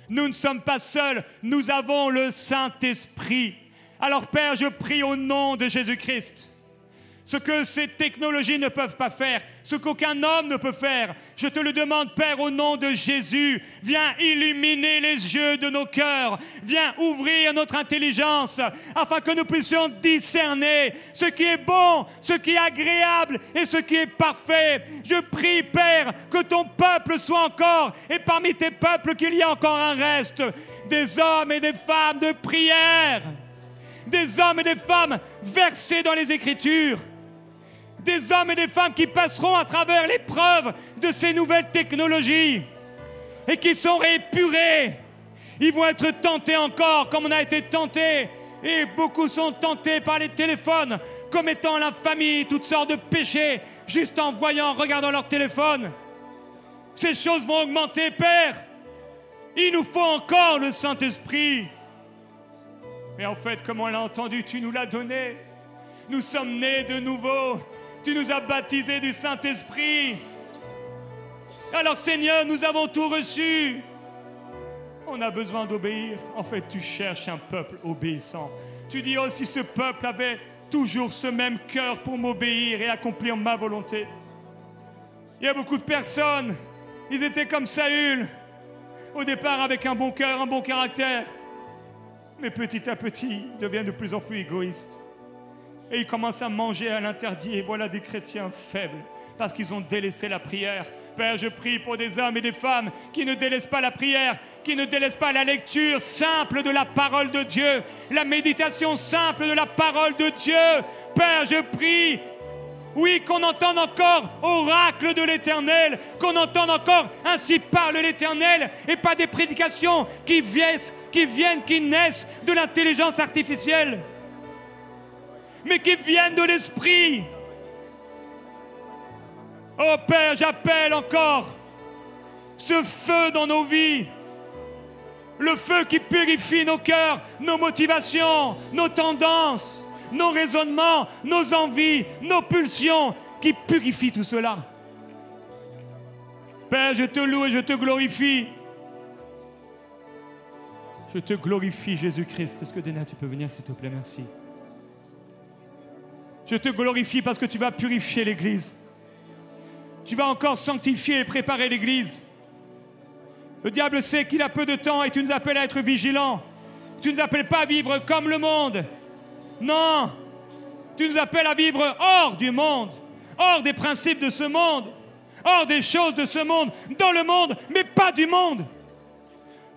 Nous ne sommes pas seuls, nous avons le Saint-Esprit. Alors Père, je prie au nom de Jésus-Christ, ce que ces technologies ne peuvent pas faire, ce qu'aucun homme ne peut faire, je te le demande, Père, au nom de Jésus. Viens illuminer les yeux de nos cœurs, viens ouvrir notre intelligence, afin que nous puissions discerner ce qui est bon, ce qui est agréable et ce qui est parfait. Je prie, Père, que ton peuple soit encore, et parmi tes peuples qu'il y ait encore un reste, des hommes et des femmes de prière, des hommes et des femmes versés dans les Écritures, des hommes et des femmes qui passeront à travers l'épreuve de ces nouvelles technologies et qui seront épurés. Ils vont être tentés encore comme on a été tentés, et beaucoup sont tentés par les téléphones, commettant l'infamie, toutes sortes de péchés, juste en voyant, en regardant leur téléphone. Ces choses vont augmenter, Père. Il nous faut encore le Saint-Esprit. Mais en fait, comme on l'a entendu, tu nous l'as donné. Nous sommes nés de nouveau. Tu nous as baptisés du Saint-Esprit. Alors Seigneur, nous avons tout reçu. On a besoin d'obéir. En fait, tu cherches un peuple obéissant. Tu dis, oh, si ce peuple avait toujours ce même cœur pour m'obéir et accomplir ma volonté. Il y a beaucoup de personnes, ils étaient comme Saül, au départ avec un bon cœur, un bon caractère. Mais petit à petit, ils deviennent de plus en plus égoïstes. Et ils commencent à manger à l'interdit. Et voilà des chrétiens faibles parce qu'ils ont délaissé la prière. Père, je prie pour des hommes et des femmes qui ne délaissent pas la prière, qui ne délaissent pas la lecture simple de la parole de Dieu, la méditation simple de la parole de Dieu. Père, je prie, oui, qu'on entende encore oracle de l'Éternel, qu'on entende encore ainsi parle l'Éternel, et pas des prédications qui naissent de l'intelligence artificielle, mais qui viennent de l'Esprit. Oh Père, j'appelle encore ce feu dans nos vies, le feu qui purifie nos cœurs, nos motivations, nos tendances, nos raisonnements, nos envies, nos pulsions, qui purifie tout cela. Père, je te loue et je te glorifie. Je te glorifie, Jésus-Christ. Est-ce que Dana, tu peux venir, s'il te plaît? Merci. Je te glorifie parce que tu vas purifier l'Église. Tu vas encore sanctifier et préparer l'Église. Le diable sait qu'il a peu de temps et tu nous appelles à être vigilants. Tu ne nous appelles pas à vivre comme le monde. Non, tu nous appelles à vivre hors du monde, hors des principes de ce monde, hors des choses de ce monde, dans le monde, mais pas du monde.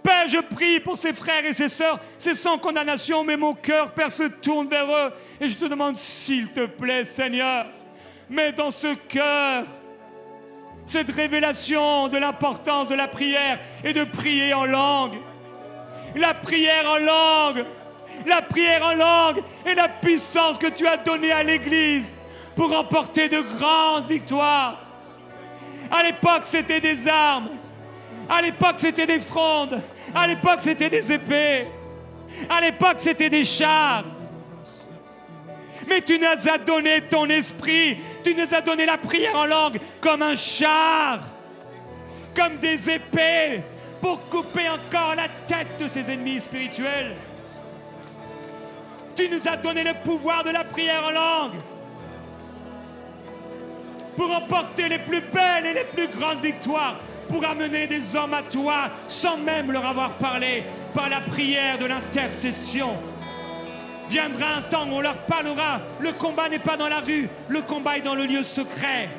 Père, je prie pour ces frères et ces sœurs, c'est sans condamnation, mais mon cœur, Père, se tourne vers eux. Et je te demande, s'il te plaît, Seigneur, mets dans ce cœur cette révélation de l'importance de la prière et de prier en langue. La prière en langue, la prière en langue est la puissance que tu as donnée à l'Église pour remporter de grandes victoires. À l'époque, c'était des armes. À l'époque, c'était des frondes. À l'époque, c'était des épées. À l'époque, c'était des chars. Mais tu nous as donné ton esprit. Tu nous as donné la prière en langue comme un char, comme des épées pour couper encore la tête de ses ennemis spirituels. Tu nous as donné le pouvoir de la prière en langue pour emporter les plus belles et les plus grandes victoires, pour amener des hommes à toi sans même leur avoir parlé, par la prière de l'intercession. Viendra un temps où on leur parlera. Le combat n'est pas dans la rue, le combat est dans le lieu secret.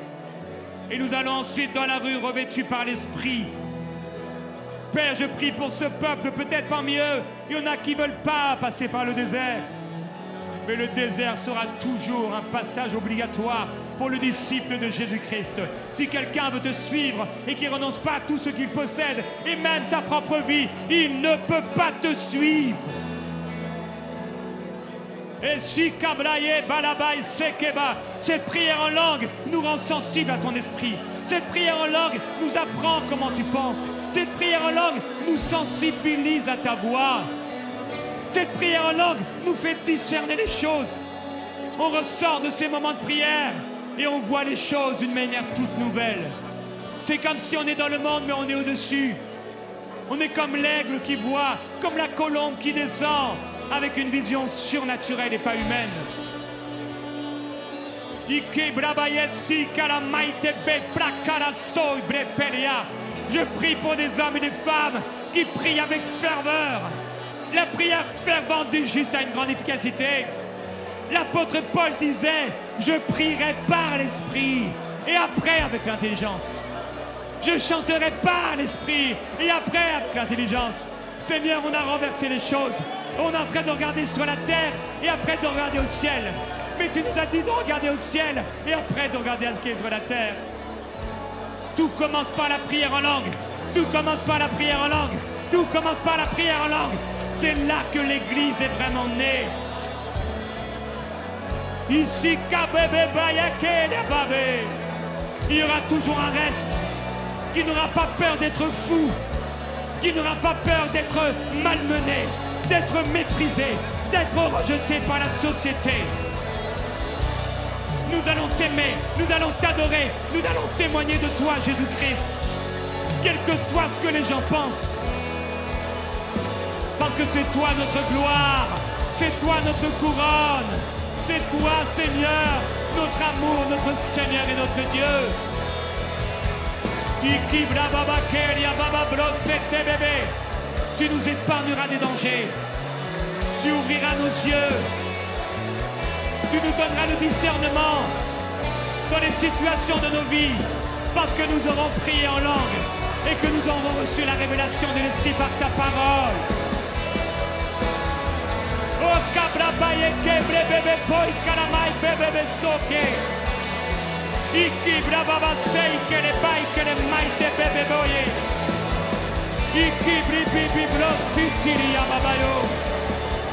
Et nous allons ensuite dans la rue revêtus par l'Esprit. Père, je prie pour ce peuple, peut-être parmi eux, il y en a qui ne veulent pas passer par le désert. Mais le désert sera toujours un passage obligatoire pour le disciple de Jésus-Christ. Si quelqu'un veut te suivre et qui ne renonce pas à tout ce qu'il possède, et même sa propre vie, il ne peut pas te suivre. Et si Kabraye Balabaï Sekeba, cette prière en langue nous rend sensibles à ton esprit. Cette prière en langue nous apprend comment tu penses. Cette prière en langue nous sensibilise à ta voix. Cette prière en langue nous fait discerner les choses. On ressort de ces moments de prière et on voit les choses d'une manière toute nouvelle. C'est comme si on est dans le monde mais on est au-dessus. On est comme l'aigle qui voit, comme la colombe qui descend, avec une vision surnaturelle et pas humaine. Je prie pour des hommes et des femmes qui prient avec ferveur. La prière fervente du juste a une grande efficacité. L'apôtre Paul disait, je prierai par l'esprit et après avec l'intelligence. Je chanterai par l'esprit et après avec l'intelligence. Seigneur, on a renversé les choses. On est en train de regarder sur la terre et après de regarder au ciel. Mais tu nous as dit de regarder au ciel et après de regarder à ce qui est sur la terre. Tout commence par la prière en langue. Tout commence par la prière en langue. Tout commence par la prière en langue. C'est là que l'Église est vraiment née. Ici, il y aura toujours un reste qui n'aura pas peur d'être fou, qui n'aura pas peur d'être malmené, d'être méprisé, d'être rejeté par la société. Nous allons t'aimer, nous allons t'adorer, nous allons témoigner de toi, Jésus-Christ, quel que soit ce que les gens pensent. Parce que c'est toi notre gloire, c'est toi notre couronne, c'est toi, Seigneur, notre amour, notre Seigneur et notre Dieu. Tu nous épargneras des dangers. Tu ouvriras nos yeux. Tu nous donneras le discernement dans les situations de nos vies, parce que nous aurons prié en langue et que nous aurons reçu la révélation de l'Esprit par ta parole. Oh, kabrabaye kebre bebe boy kalamai bebe soke. Iki brababa sei que le bai que le maite bebe boye. Iki bribi biblo sitiri ababayo.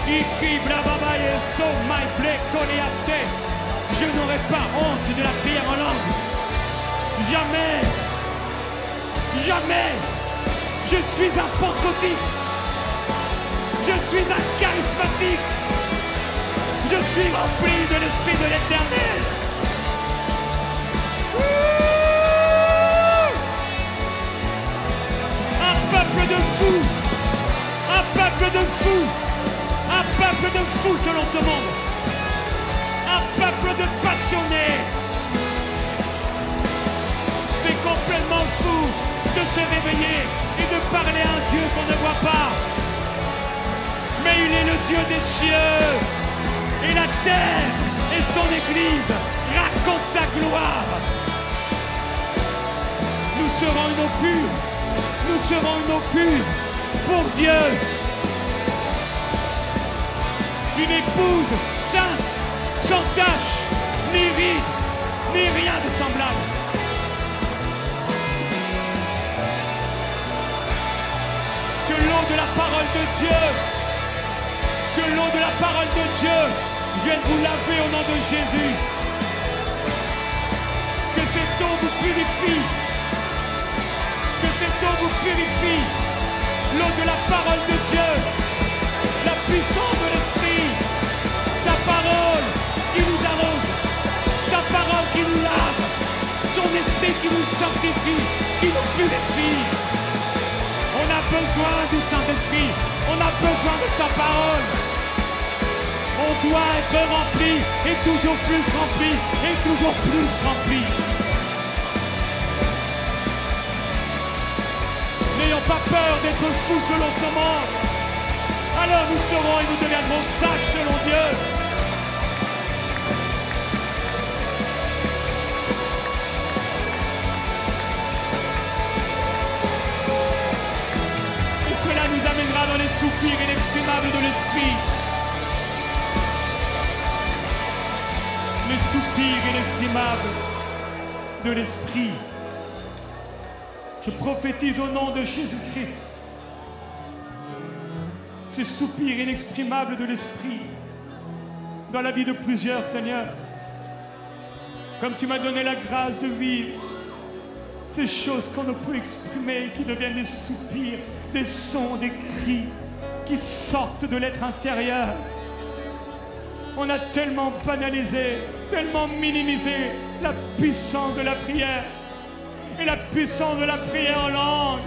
Iki brababaye so my ble koliase. Je n'aurai pas honte de la prière en langue. Jamais. Jamais. Je suis un pentecôtiste. Je suis un charismatique. Je suis rempli de l'Esprit de l'Éternel. Un peuple de fous. Un peuple de fous. Un peuple de fous selon ce monde. un peuple de passionnés. C'est complètement fou de se réveiller et de parler à un Dieu qu'on ne voit pas. Mais il est le Dieu des cieux. Et la terre et son Église racontent sa gloire. Nous serons une eau pure. Nous serons une eau pure pour Dieu. Une épouse sainte, sans tache, ni ride, ni rien de semblable. Que l'eau de la parole de Dieu, que l'eau de la parole de Dieu vienne vous laver au nom de Jésus. Que cette eau vous purifie. Que cette eau vous purifie. L'eau de la parole de Dieu, la puissance de l'Esprit, sa parole qui nous arrose, sa parole qui nous lave, son Esprit qui nous sanctifie, qui nous purifie. On a besoin du Saint-Esprit, on a besoin de sa parole. On doit être rempli et toujours plus rempli et toujours plus rempli. N'ayons pas peur d'être fous selon ce monde. Alors nous serons et nous deviendrons sages selon Dieu. Et cela nous amènera dans les soupirs inexprimables de l'Esprit. Les soupirs inexprimables de l'Esprit. Je prophétise au nom de Jésus-Christ. Ces soupirs inexprimables de l'Esprit dans la vie de plusieurs, Seigneur. Comme tu m'as donné la grâce de vivre ces choses qu'on ne peut exprimer, qui deviennent des soupirs, des sons, des cris qui sortent de l'être intérieur. On a tellement banalisé, tellement minimisé la puissance de la prière et la puissance de la prière en langue.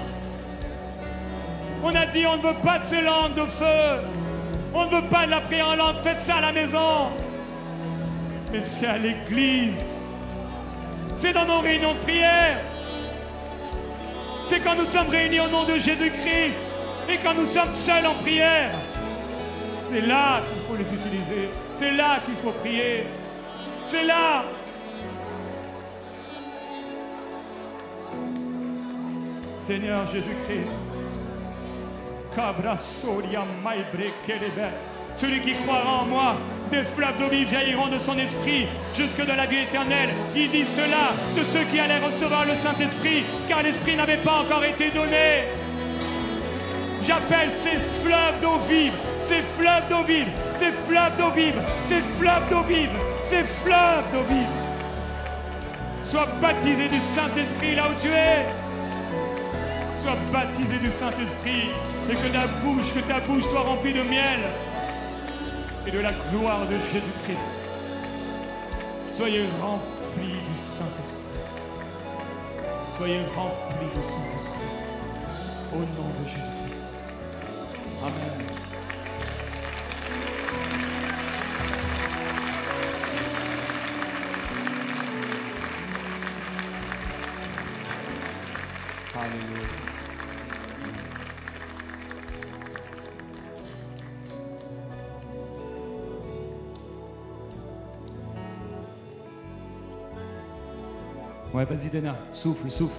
On a dit on ne veut pas de ces langues de feu, on ne veut pas de la prière en langue, faites ça à la maison. Mais c'est à l'église, c'est dans nos réunions de prière, c'est quand nous sommes réunis au nom de Jésus-Christ et quand nous sommes seuls en prière. C'est là qu'il faut les utiliser. C'est là qu'il faut prier. C'est là. Seigneur Jésus-Christ, celui qui croira en moi, des fleuves d'eau vive jailliront de son esprit jusque dans la vie éternelle. Il dit cela de ceux qui allaient recevoir le Saint-Esprit, car l'Esprit n'avait pas encore été donné. J'appelle ces fleuves d'eau vive, ces fleuves d'eau vive, ces fleuves d'eau vive, ces fleuves d'eau vive, ces fleuves d'eau vive. Sois baptisé du Saint-Esprit là où tu es. Sois baptisé du Saint-Esprit et que ta bouche soit remplie de miel et de la gloire de Jésus-Christ. Soyez remplis du Saint-Esprit. Soyez remplis du Saint-Esprit. Au nom de Jésus-Christ. Amen. Alléluia. Ouais, vas-y, Dana. Souffle, souffle.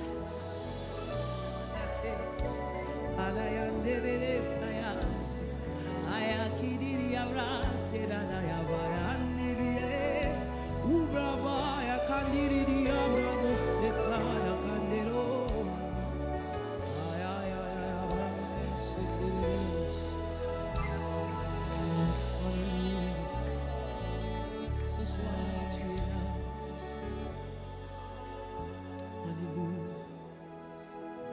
Ce soir, tu